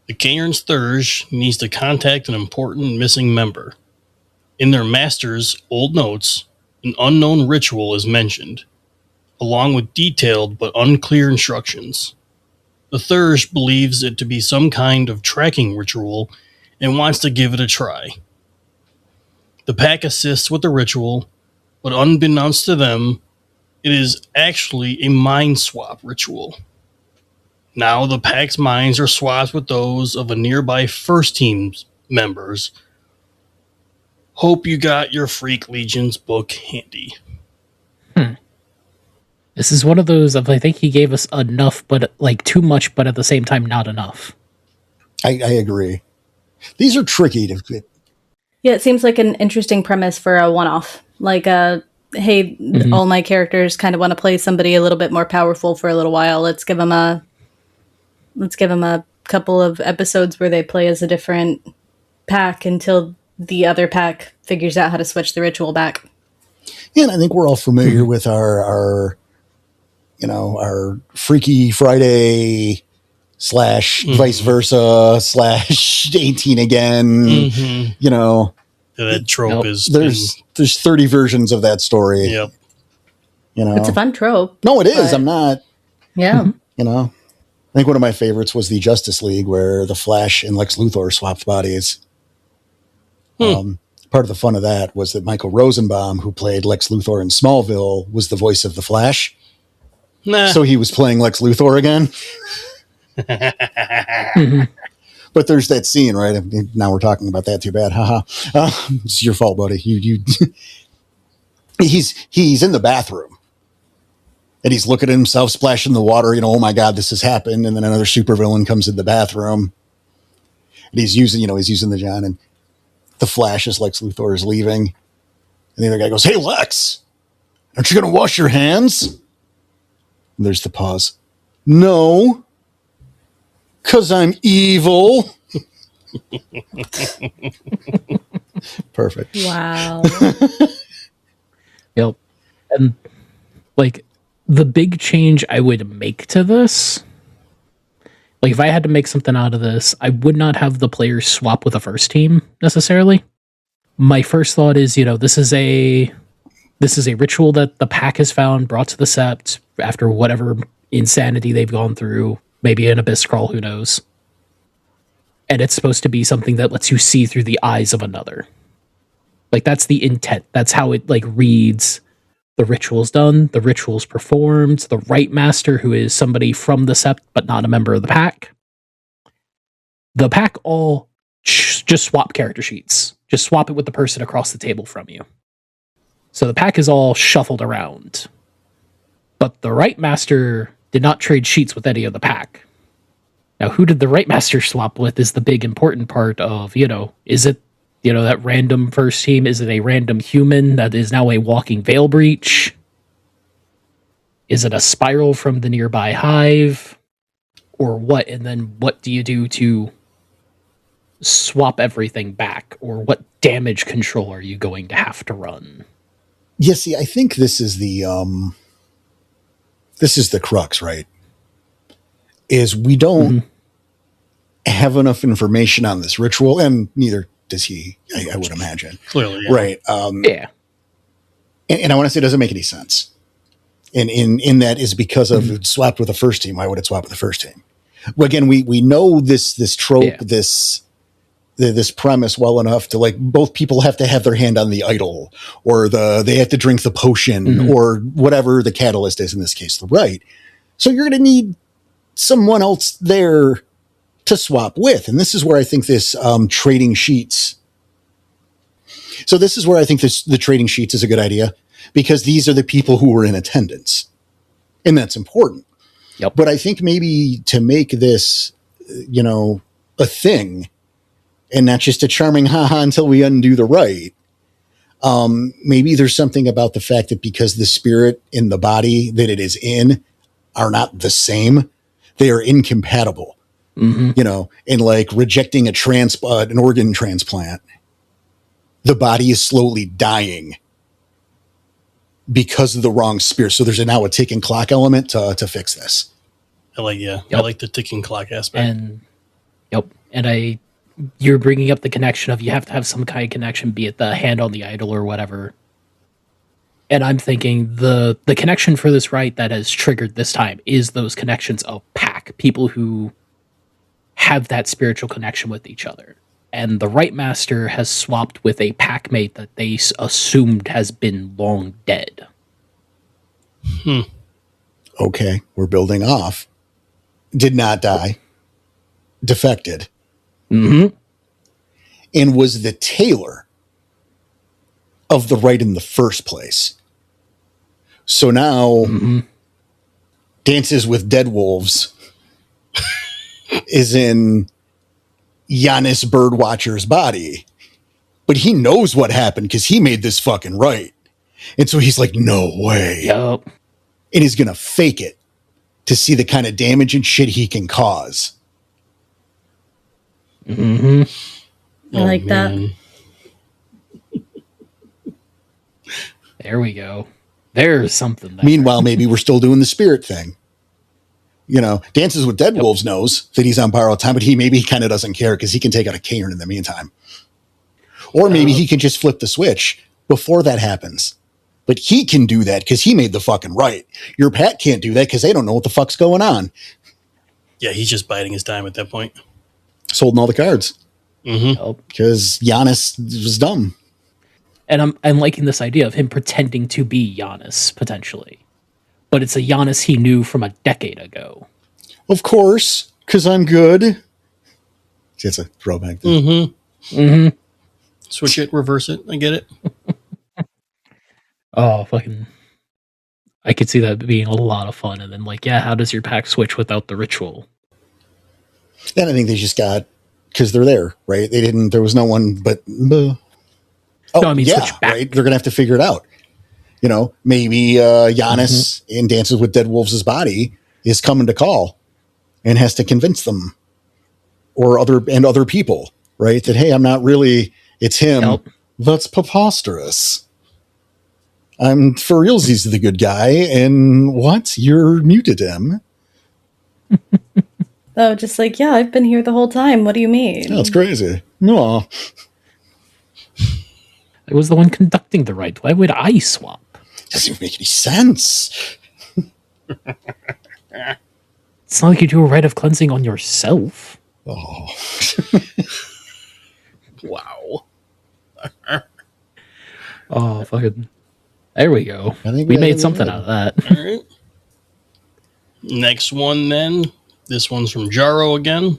The Cairns Thurge needs to contact an important missing member. In their master's old notes, an unknown ritual is mentioned, along with detailed but unclear instructions. The Thurge believes it to be some kind of tracking ritual and wants to give it a try. The pack assists with the ritual, but unbeknownst to them, it is actually a mind swap ritual. Now the pack's minds are swapped with those of a nearby first team's members. Hope you got your Freak Legions book handy. This is one of those of, I think he gave us enough, but like too much, but at the same time, not enough. I agree. These are tricky to. Yeah, it seems like an interesting premise for a one-off. Like, hey, all my characters kind of want to play somebody a little bit more powerful for a little while. Let's give them a couple of episodes where they play as a different pack until the other pack figures out how to switch the ritual back. Yeah, and I think we're all familiar with our Freaky Friday / vice versa / 18 again. That trope is there's 30 versions of that story. Yep. It's a fun trope. No, it is. I'm not. Yeah. I think one of my favorites was the Justice League, where the Flash and Lex Luthor swapped bodies. Part of the fun of that was that Michael Rosenbaum, who played Lex Luthor in Smallville, was the voice of the Flash. So he was playing Lex Luthor again. But there's that scene, right? Now we're talking about that. Too bad. Haha. It's your fault, buddy. You. He's in the bathroom. And he's looking at himself splash in the water, oh my God, this has happened. And then another supervillain comes in the bathroom. And he's using the John, and the Flash is Lex Luthor is leaving. And the other guy goes, "Hey, Lex, aren't you going to wash your hands?" And there's the pause. "No, 'cause I'm evil." Perfect. Wow. Yep. And like the big change I would make to this, like if I had to make something out of this, I would not have the players swap with the first team necessarily. My first thought is, this is a ritual that the pack has found, brought to the sept after whatever insanity they've gone through, maybe an abyss crawl, who knows. And it's supposed to be something that lets you see through the eyes of another. Like that's the intent. That's how it like reads The ritual's done, the ritual's performed, the Rite Master, who is somebody from the Sept but not a member of the pack. The pack all just swap character sheets. Just swap it with the person across the table from you. So the pack is all shuffled around. But the Rite Master did not trade sheets with any of the pack. Now, who did the Rite Master swap with is the big important part of, is it, that random first team? Is it a random human that is now a walking veil breach? Is it a spiral from the nearby hive? Or what? And then what do you do to swap everything back? Or what damage control are you going to have to run? Yeah, see, I think this is the crux, right? Is we don't have enough information on this ritual, and neither does he, I would imagine. Clearly, yeah. Right. Yeah. And I want to say it doesn't make any sense. And in that is because of it swapped with the first team. Why would it swap with the first team? Well, again, we know this trope, this premise well enough to, like, both people have to have their hand on the idol, or they have to drink the potion, or whatever the catalyst is, in this case, the Rite. So you're going to need someone else there to swap with. And this is where I think this trading sheets. So this is where I think the trading sheets is a good idea, because these are the people who were in attendance, and that's important. Yep. But I think maybe to make this, a thing, and not just a charming haha until we undo the Rite. Maybe there's something about the fact that because the spirit in the body that it is in are not the same, they are incompatible. And like rejecting an organ transplant, the body is slowly dying because of the wrong spirit. So there's now a ticking clock element to fix this. I like the ticking clock aspect. And you're bringing up the connection of you have to have some kind of connection, be it the hand on the idol or whatever. And I'm thinking the connection for this Rite that has triggered this time is those connections of pack, people who have that spiritual connection with each other. And the Rite Master has swapped with a pack mate that they assumed has been long dead. Okay, we're building off. Did not die. Defected. And was the tailor of the Rite in the first place. So now Dances with Dead Wolves is in Giannis Birdwatcher's body. But he knows what happened because he made this fucking Rite. And so he's like, no way. Yup. And he's going to fake it to see the kind of damage and shit he can cause. I like that. There we go. There's something there. Meanwhile, maybe we're still doing the spirit thing. Dances with Dead Wolves knows that he's on borrowed time, but he kind of doesn't care because he can take out a Cairn in the meantime. Or maybe he can just flip the switch before that happens. But he can do that because he made the fucking Rite. Your Pat can't do that because they don't know what the fuck's going on. Yeah, he's just biding his time at that point. Just holding all the cards. Yup. Because Giannis was dumb. And I'm liking this idea of him pretending to be Giannis, potentially. But it's a Giannis he knew from a decade ago. Of course, because I'm good. See, it's a throwback thing. Switch it, reverse it. I get it. Oh, fucking... I could see that being a lot of fun. And then, how does your pack switch without the ritual? And I think they just got... Because they're there, right? There was no one but... Oh, No, I mean, yeah, switch back. right? They're going to have to figure it out. Maybe Giannis in Dances with Dead Wolves' body is coming to call and has to convince them or other people, right? That, hey, I'm not really, it's him. Nope. That's preposterous. I'm for realsies the good guy. And what? You're muted him. Oh, just like, yeah, I've been here the whole time. What do you mean? That's crazy. No. I was the one conducting the Rite. Why would I swap? Doesn't even make any sense. It's not like you do a rite of cleansing on yourself. Oh. Wow. Oh, fucking... There we go. I think We I made think something did. out of that. All right. Next one, then. This one's from Jaro again.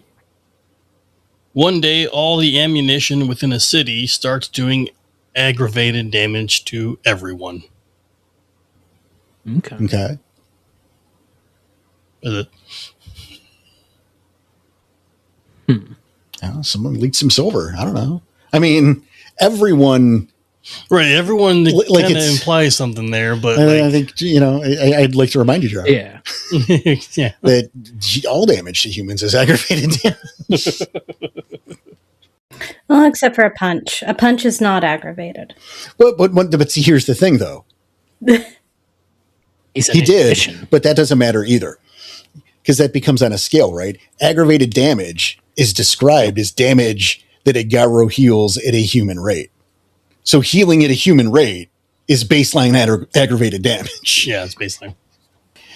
One day, all the ammunition within a city starts doing aggravated damage to everyone. Okay. Okay. Is it? Someone leaked some silver. I don't know. I mean, everyone. Right, everyone Like kind of it's- implies something there, but I think I'd like to remind you, Joe, Yeah. yeah. that all damage to humans is aggravated damage. Well, except for a punch. A punch is not aggravated. But see, here's the thing, though. He said He did, ammunition. but that doesn't matter either, because that becomes on a scale, right? Aggravated damage is described as damage that a gyro heals at a human rate. So healing at a human rate is baseline aggravated damage. Yeah, it's baseline.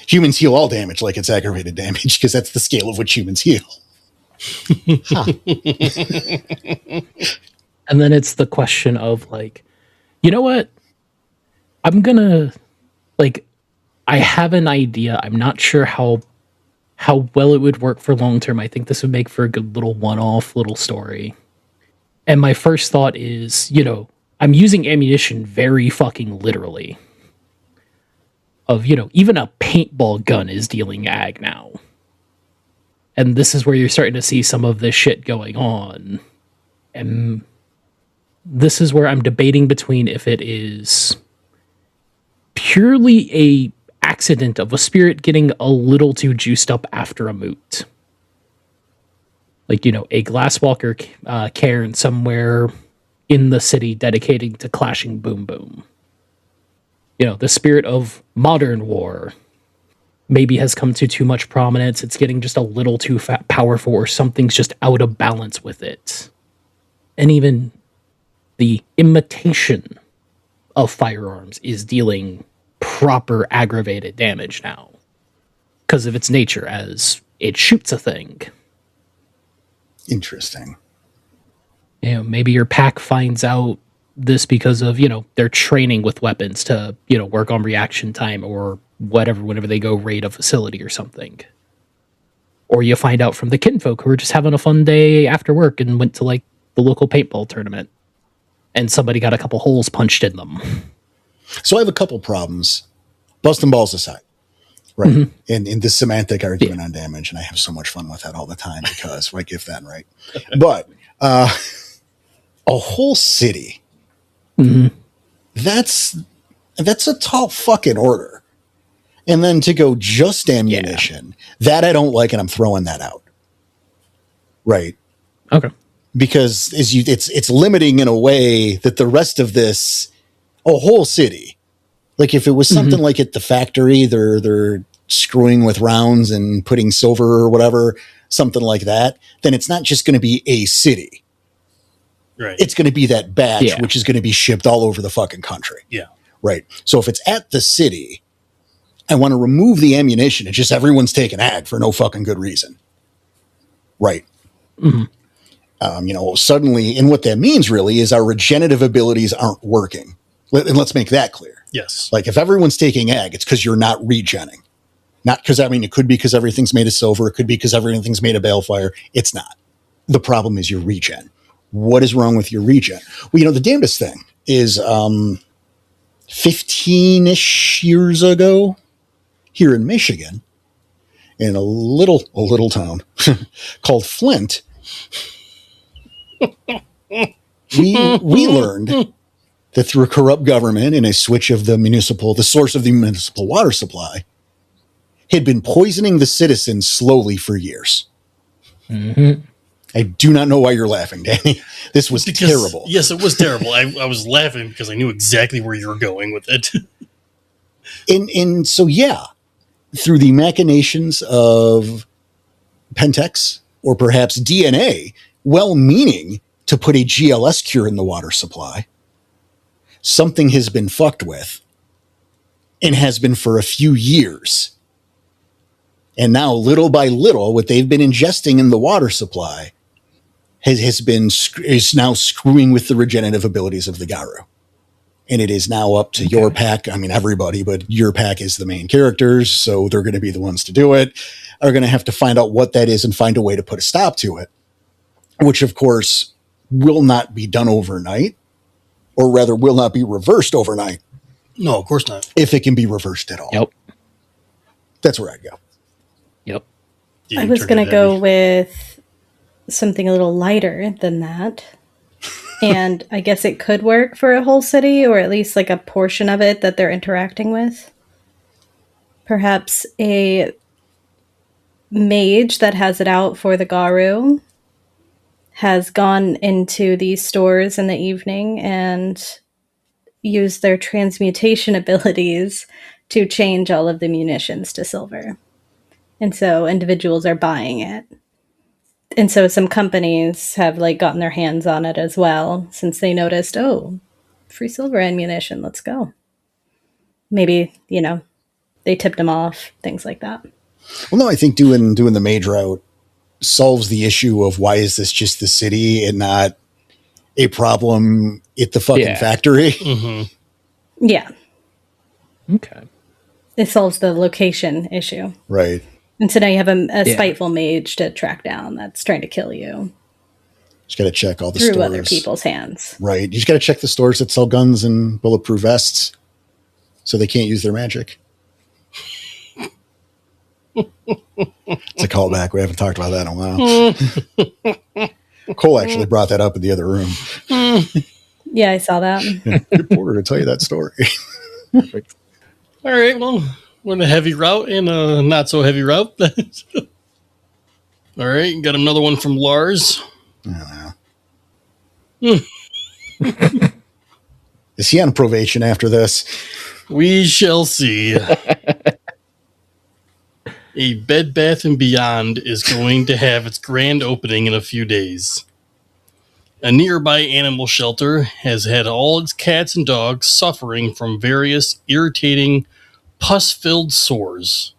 Humans heal all damage like it's aggravated damage because that's the scale of which humans heal. And then it's the question of like, you know what? I'm gonna like I have an idea. I'm not sure how well it would work for long term. I think this would make for a good little one-off little story. And my first thought is, I'm using ammunition very fucking literally. Of, even a paintball gun is dealing ag now. And this is where you're starting to see some of this shit going on. And this is where I'm debating between if it is purely a accident of a spirit getting a little too juiced up after a moot. Like, a glasswalker cairn somewhere in the city dedicating to clashing boom boom. The spirit of modern war maybe has come to too much prominence. It's getting just a little too powerful, or something's just out of balance with it. And even the imitation of firearms is dealing proper aggravated damage now because of its nature as it shoots a thing. Interesting. Maybe your pack finds out this because of, their training with weapons to, work on reaction time or whatever whenever they go raid a facility or something. Or you find out from the kinfolk who are just having a fun day after work and went to like the local paintball tournament and somebody got a couple holes punched in them. So I have a couple problems, busting balls aside, right? In this semantic argument on damage, and I have so much fun with that all the time because like if then, right? But a whole city, that's a tall fucking order. And then to go just ammunition, that I don't like, and I'm throwing that out. Right. Okay. Because it's limiting in a way that the rest of this, a whole city, like if it was something like at the factory, they're screwing with rounds and putting silver or whatever, something like that, then it's not just going to be a city. Right. It's going to be that batch, which is going to be shipped all over the fucking country. Yeah. Right. So if it's at the city, I want to remove the ammunition. It's just everyone's taking ag for no fucking good reason. Right. Suddenly, and what that means really is our regenerative abilities aren't working. And let's make that clear. Yes. Like if everyone's taking ag, it's because you're not regenning. Not because, it could be because everything's made of silver. It could be because everything's made of balefire. It's not. The problem is your regen. What is wrong with your regen? Well, the damnedest thing is 15-ish years ago here in Michigan, in a little town called Flint, we learned that through a corrupt government and a switch of the source of the municipal water supply had been poisoning the citizens slowly for years. I do not know why you're laughing, Danny. This was terrible. Yes, it was terrible. I was laughing because I knew exactly where you were going with it. And so, through the machinations of Pentex or perhaps DNA, well-meaning to put a GLS cure in the water supply, something has been fucked with and has been for a few years. And now, little by little, what they've been ingesting in the water supply is now screwing with the regenerative abilities of the Garu. And it is now up to your pack. I mean, everybody, but your pack is the main characters. So they're going to be the ones to do it, are going to have to find out what that is and find a way to put a stop to it, which of course will not be done overnight, or rather will not be reversed overnight. No, of course not. If it can be reversed at all. Yep. That's where I'd go. Yep. Yeah, I you was turned going it to go heavy. with something a little lighter than that. And I guess it could work for a whole city, or at least like a portion of it that they're interacting with. Perhaps a mage that has it out for the Garu has gone into these stores in the evening and used their transmutation abilities to change all of the munitions to silver. And so individuals are buying it. And so some companies have like gotten their hands on it as well, since they noticed, oh, free silver ammunition, let's go. Maybe, they tipped them off, things like that. Well, no, I think doing the mage route solves the issue of why is this just the city and not a problem at the fucking factory. Mm-hmm. Yeah, Okay. it solves the location issue. Right. And so now you have a spiteful mage to track down that's trying to kill you Just got to check all the through stores. other people's hands. Right. You just got to check the stores that sell guns and bulletproof vests so they can't use their magic. It's a callback. We haven't talked about that in a while. Cole actually brought that up in the other room. Yeah, I saw that. Good Porter to tell you that story. All right, well, we're a heavy route and a not so heavy route. All right, got another one from Lars. I don't know. Is he on probation after this? We shall see. A Bed Bath & Beyond is going to have its grand opening in a few days. A nearby animal shelter has had all its cats and dogs suffering from various irritating, pus-filled sores.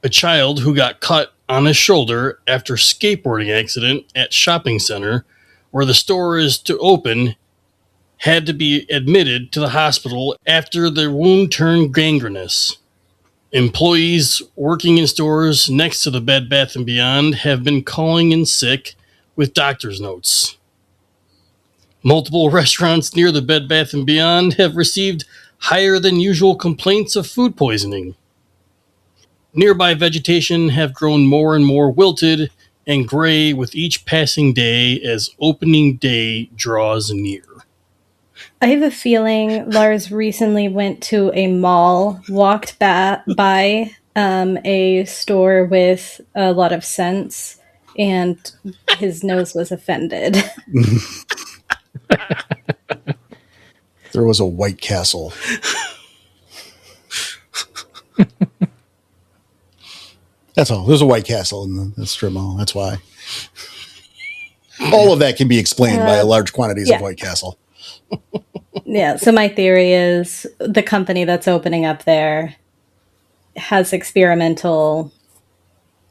A child who got cut on his shoulder after skateboarding accident at shopping center where the store is to open had to be admitted to the hospital after the wound turned gangrenous. Employees working in stores next to the Bed Bath & Beyond have been calling in sick with doctor's notes. Multiple restaurants near the Bed Bath & Beyond have received higher than usual complaints of food poisoning. Nearby vegetation have grown more and more wilted and gray with each passing day as opening day draws near. I have a feeling Lars recently went to a mall, walked by a store with a lot of scents, and his nose was offended. There was a White Castle. That's all. There's a White Castle in the strip mall. That's why. All of that can be explained by large quantities of White Castle. Yeah, so my theory is the company that's opening up there has experimental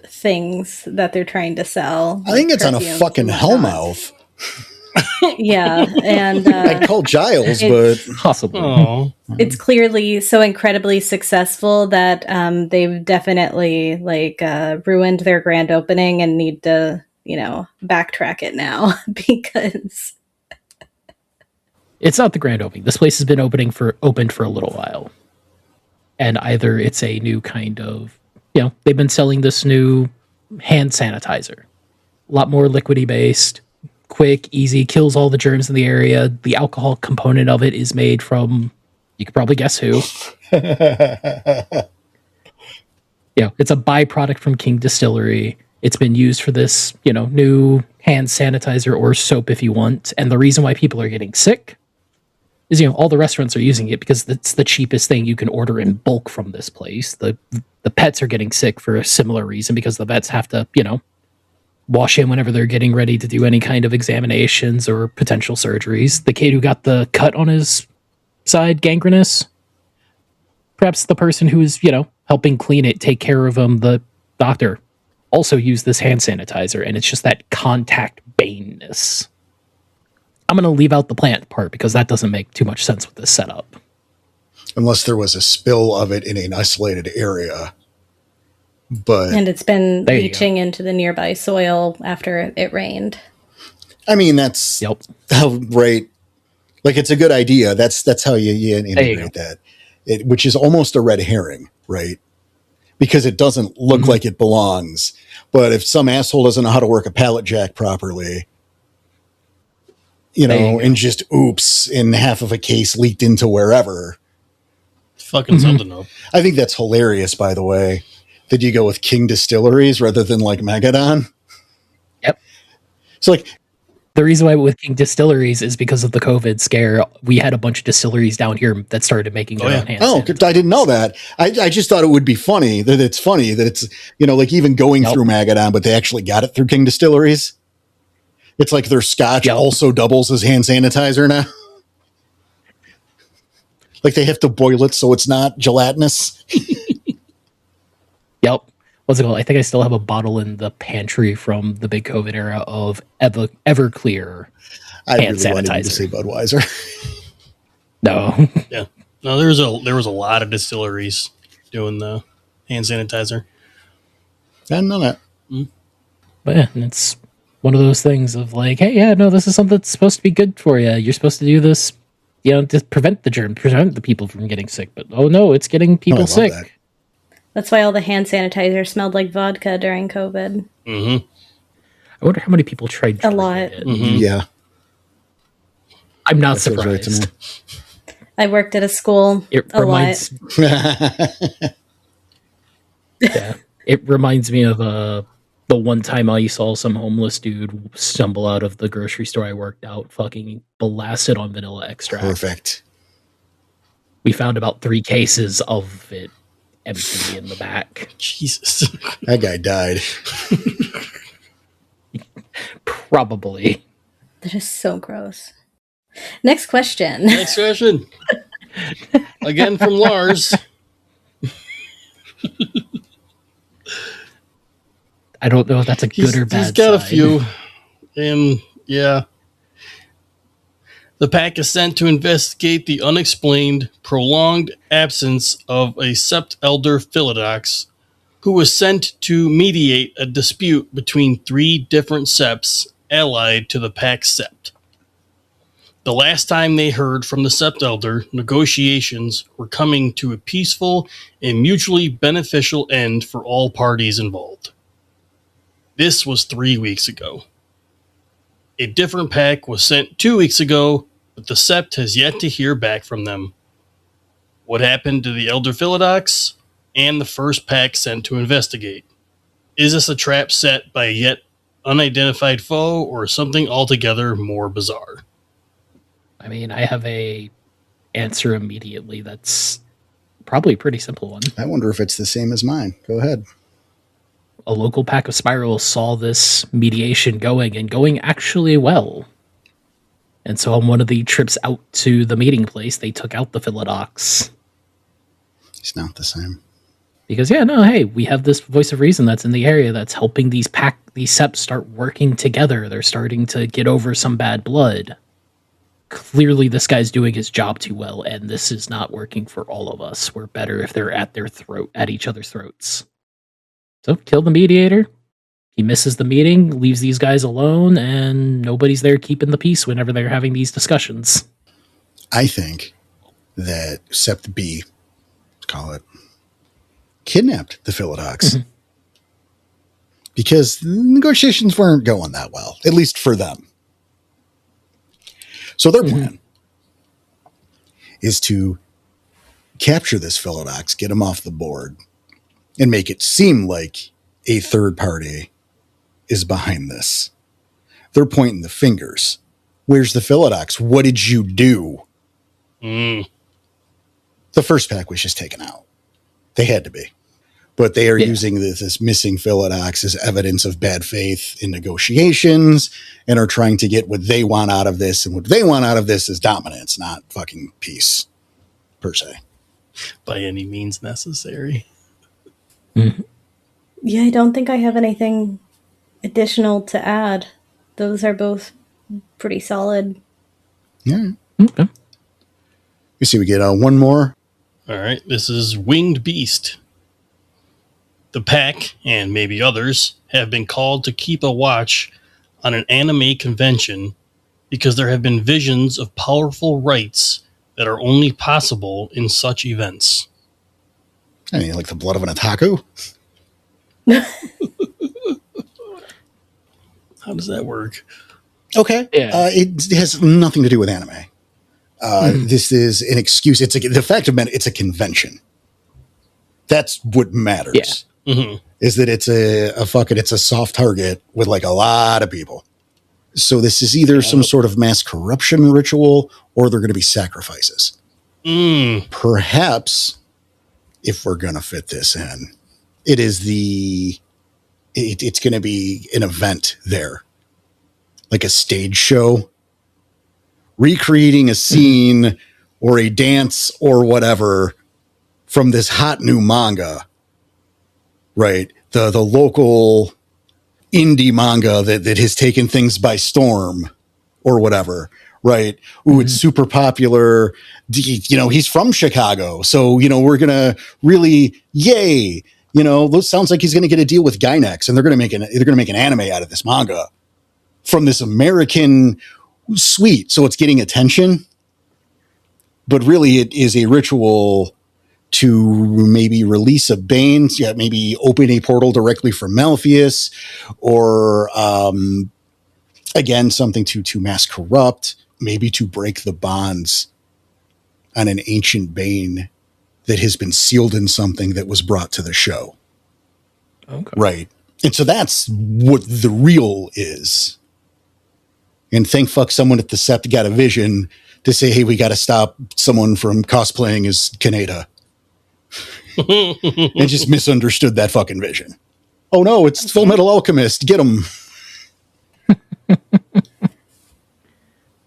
things that they're trying to sell. I think it's on a perfumes fucking and whatnot. Hellmouth. Yeah, and I'd call Giles, but Possibly. Oh, it's clearly so incredibly successful that they've definitely ruined their grand opening and need to, backtrack it now because It's not the grand opening. This place has been opened for a little while. And either it's a new kind of, they've been selling this new hand sanitizer. A lot more liquidy based, quick, easy, kills all the germs in the area. The alcohol component of it is made from, you could probably guess who. It's a byproduct from King Distillery. It's been used for this, new hand sanitizer or soap if you want. And the reason why people are getting sick is, all the restaurants are using it because it's the cheapest thing you can order in bulk from this place. The pets are getting sick for a similar reason because the vets have to, wash in whenever they're getting ready to do any kind of examinations or potential surgeries. The kid who got the cut on his side, gangrenous, perhaps the person who's, helping clean it, take care of him, the doctor, also used this hand sanitizer, and it's just that contact baneness. I'm going to leave out the plant part because that doesn't make too much sense with this setup. Unless there was a spill of it in an isolated area. But And it's been There you leaching into the nearby soil after it rained. I mean, that's Yep. how, right. Like, it's a good idea. That's how you There you integrate that. Which is almost a red herring, right? Because it doesn't look like it belongs. But if some asshole doesn't know how to work a pallet jack properly, There you go. and just oops, and half of a case leaked into wherever. Fucking something up. I think that's hilarious, by the way, that you go with King Distilleries rather than like Megadon. Yep. So like, The reason why I went with King Distilleries is because of the COVID scare. We had a bunch of distilleries down here that started making their own hand oh, sanitizer. I didn't know that. I just thought it would be funny that it's like even going Yep. through Megadon, but they actually got it through King Distilleries. It's like their scotch Yep. also doubles as hand sanitizer now. Like they have to boil it so it's not gelatinous. Yep. What's it called? I think I still have a bottle in the pantry from the big COVID era of Everclear. I Hand really wanted you to sanitizer. say Budweiser. No. Yeah. No, there was a lot of distilleries doing the hand sanitizer. I didn't know that. But yeah, it's one of those things of like, hey, yeah, no, this is something that's supposed to be good for you. You're supposed to do this, to prevent the germ, prevent the people from getting sick. But oh no, it's getting Oh, I people love sick. that. That's why all the hand sanitizer smelled like vodka during COVID. Mm-hmm. I wonder how many people tried A drinking lot. it. Mhm. Yeah. I'm not That feels right to surprised. I worked at a school It a reminds lot. yeah, it reminds me of the one time I saw some homeless dude stumble out of the grocery store I worked out, fucking blasted on vanilla extract. Perfect. We found about 3 cases of it empty in the back. Jesus. That guy died. Probably. That is so gross. Next question. Next question. Again from Lars. I don't know if that's a good or bad. He's got a sign. few. And yeah. The pack is sent to investigate the unexplained, prolonged absence of a sept elder Philodox, who was sent to mediate a dispute between 3 different septs allied to the pack's sept. The last time they heard from the sept elder, negotiations were coming to a peaceful and mutually beneficial end for all parties involved. This was 3 weeks ago. A different pack was sent 2 weeks ago, but the sept has yet to hear back from them. What happened to the Elder Philodox and the first pack sent to investigate? Is this a trap set by a yet unidentified foe or something altogether more bizarre? I mean, I have a answer immediately that's probably a pretty simple one. I wonder if it's the same as mine. Go ahead. A local pack of spirals saw this mediation going and going actually well. And so on one of the trips out to the meeting place, they took out the Philodox. It's not the same. Because hey, we have this voice of reason that's in the area that's helping these seps start working together. They're starting to get over some bad blood. Clearly this guy's doing his job too well, and this is not working for all of us. We're better if they're at each other's throats. So kill the mediator. He misses the meeting, leaves these guys alone, and nobody's there keeping the peace whenever they're having these discussions. I think that Sept B, let's call it, kidnapped the Philodox. Because the negotiations weren't going that well, at least for them. So their plan is to capture this Philodox, get him off the board, and make it seem like a third party is behind this. They're pointing the fingers. Where's the Philodox? What did you do? Mm. The first pack was just taken out. They had to be. But they are Yeah. using this missing Philodox as evidence of bad faith in negotiations and are trying to get what they want out of this. And what they want out of this is dominance, not fucking peace, per se. By any means necessary. Yeah, I don't think I have anything additional to add. Those are both pretty solid Yeah. Okay. You see, we get one more. All right, this is Winged Beast. The pack, and maybe others, have been called to keep a watch on an anime convention because there have been visions of powerful rites that are only possible in such events. I mean, like the blood of an otaku. How does that work? Okay. Yeah. It has nothing to do with anime. This is an excuse. The fact of it, it's a convention. That's what matters. Yeah. Mm-hmm. Is that it's it's a soft target with like a lot of people. So this is either some sort of mass corruption ritual or they're going to be sacrifices. Perhaps, if we're going to fit this in, it's going to be an event there, like a stage show, recreating a scene or a dance or whatever from this hot new manga, right? The local indie manga that has taken things by storm or whatever, right? Ooh, it's super popular. You know, he's from Chicago. So, you know, we're going to really, yay. You know, it sounds like he's going to get a deal with Gynex and they're going to make an anime out of this manga from this American suite. So it's getting attention, but really it is a ritual to maybe release a Bane, maybe open a portal directly from Malpheus, or again, something to mass corrupt, maybe to break the bonds on an ancient Bane that has been sealed in something that was brought to the show. Okay. Right. And so that's what the real is. And thank fuck someone at the Sept got a vision to say, hey, we got to stop someone from cosplaying as Kaneda. And just misunderstood that fucking vision. Oh no, it's Full Metal Alchemist. Get him.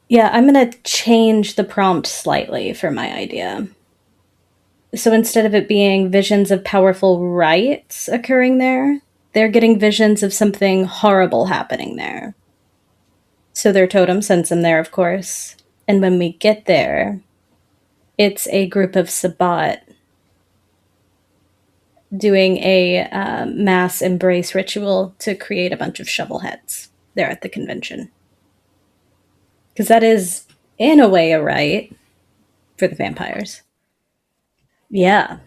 Yeah, I'm going to change the prompt slightly for my idea. So instead of it being visions of powerful rites occurring there, they're getting visions of something horrible happening there. So their totem sends them there, of course. And when we get there, it's a group of Sabbat doing a mass embrace ritual to create a bunch of shovel heads there at the convention. Because that is, in a way, a rite for the vampires. Yeah.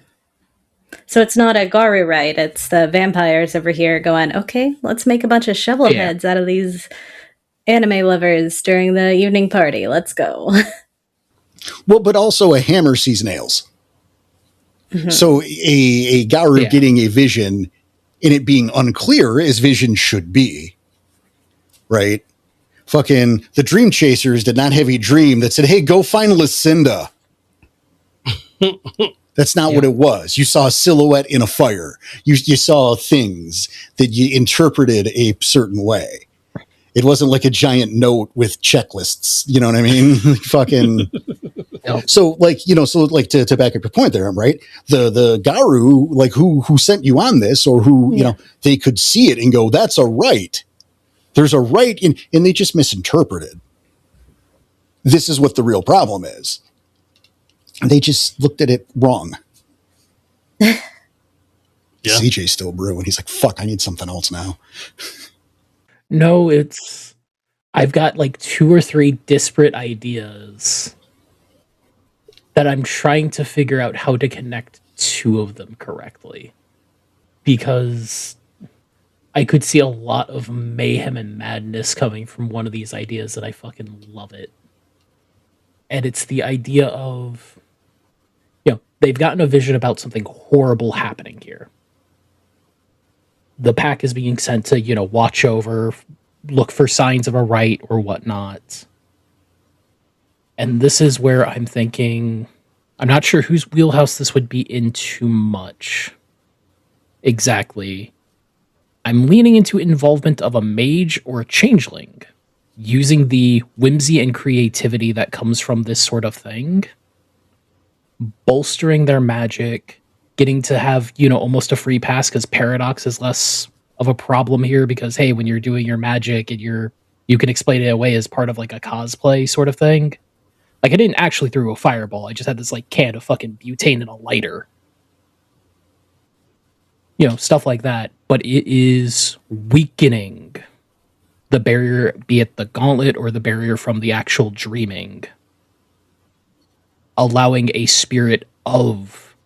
So it's not a Garu rite, it's the vampires over here going, okay, let's make a bunch of shovel heads out of these anime lovers during the evening party. Let's go. Well, but also a hammer sees nails. Mm-hmm. So a Garu getting a vision and it being unclear as vision should be, right? Fucking the Dream Chasers did not have a dream that said, hey, go find Lucinda. That's not what it was. You saw a silhouette in a fire. You saw things that you interpreted a certain way. It wasn't like a giant note with checklists. You know what I mean? Fucking. So like, you know, so like to back up your point there, right? The Garu, like who sent you on this or who, you know, they could see it and go, that's a right. There's a right and they just misinterpreted. This is what the real problem is. They just looked at it wrong. Yeah. CJ's still brewing. He's like, fuck, I need something else now. No, I've got like 2 or 3 disparate ideas that I'm trying to figure out how to connect 2 of them correctly. Because I could see a lot of mayhem and madness coming from one of these ideas that I fucking love it. And it's the idea of, you know, they've gotten a vision about something horrible happening here. The pack is being sent to, you know, watch over, look for signs of a rite or whatnot. And this is where I'm thinking, I'm not sure whose wheelhouse this would be in too much. Exactly. I'm leaning into involvement of a mage or a changeling, using the whimsy and creativity that comes from this sort of thing, bolstering their magic, getting to have, you know, almost a free pass because paradox is less of a problem here because, hey, when you're doing your magic and you can explain it away as part of like a cosplay sort of thing, Like I didn't actually throw a fireball. I just had this like can of fucking butane and a lighter. You know, stuff like that. But it is weakening the barrier, be it the gauntlet or the barrier from the actual dreaming. Allowing a spirit of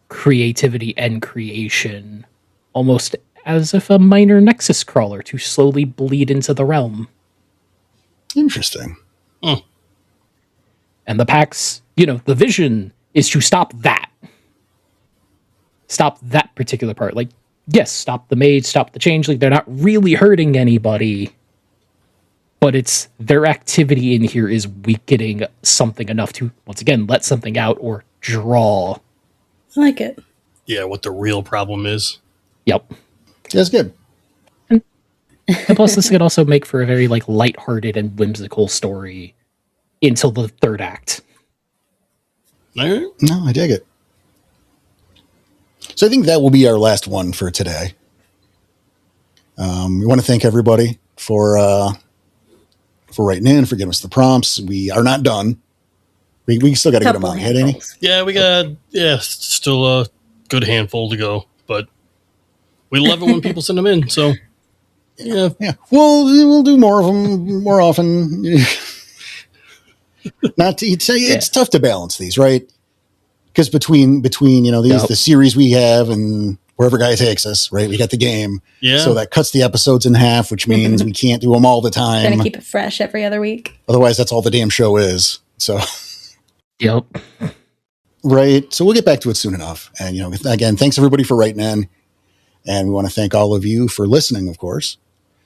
creativity and creation, almost as if a minor nexus crawler, to slowly bleed into the realm. Interesting. And the PAX, you know, the vision is to stop that. Stop that particular part. Like, yes, stop the mage, stop the changeling. They're not really hurting anybody. But it's their activity in here is weakening something enough to, once again, let something out or draw. I like it. Yeah, what the real problem is. Yep. That's good. And plus, this could also make for a very like lighthearted and whimsical story until the third act. All right. No, I dig it. So I think that will be our last one for today. We want to thank everybody for writing in, for giving us the prompts. We are not done. We still got to get them on. Hit any? Yeah, we got still a good handful to go, but we love it when people send them in. So yeah, We'll do more of them more often. Not to say it's tough to balance these, right? Because between you know these the series we have and wherever guy takes us, right? We got the game, so that cuts the episodes in half, which means we can't do them all the time. Gonna keep it fresh every other week. Otherwise, that's all the damn show is. So, Yep. right. So we'll get back to it soon enough. And you know, again, thanks everybody for writing in, and we want to thank all of you for listening, of course,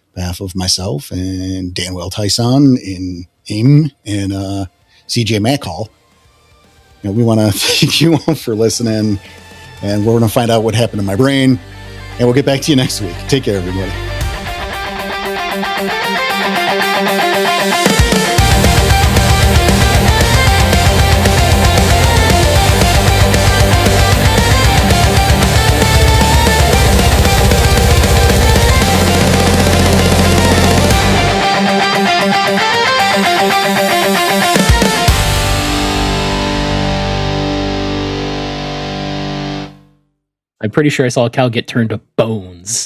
on behalf of myself and Danwell Tyson in AIM and CJ Mackhall. You know, we want to thank you all for listening, and we're going to find out what happened to my brain, and we'll get back to you next week. Take care, everybody. I'm pretty sure I saw Cal get turned to bones.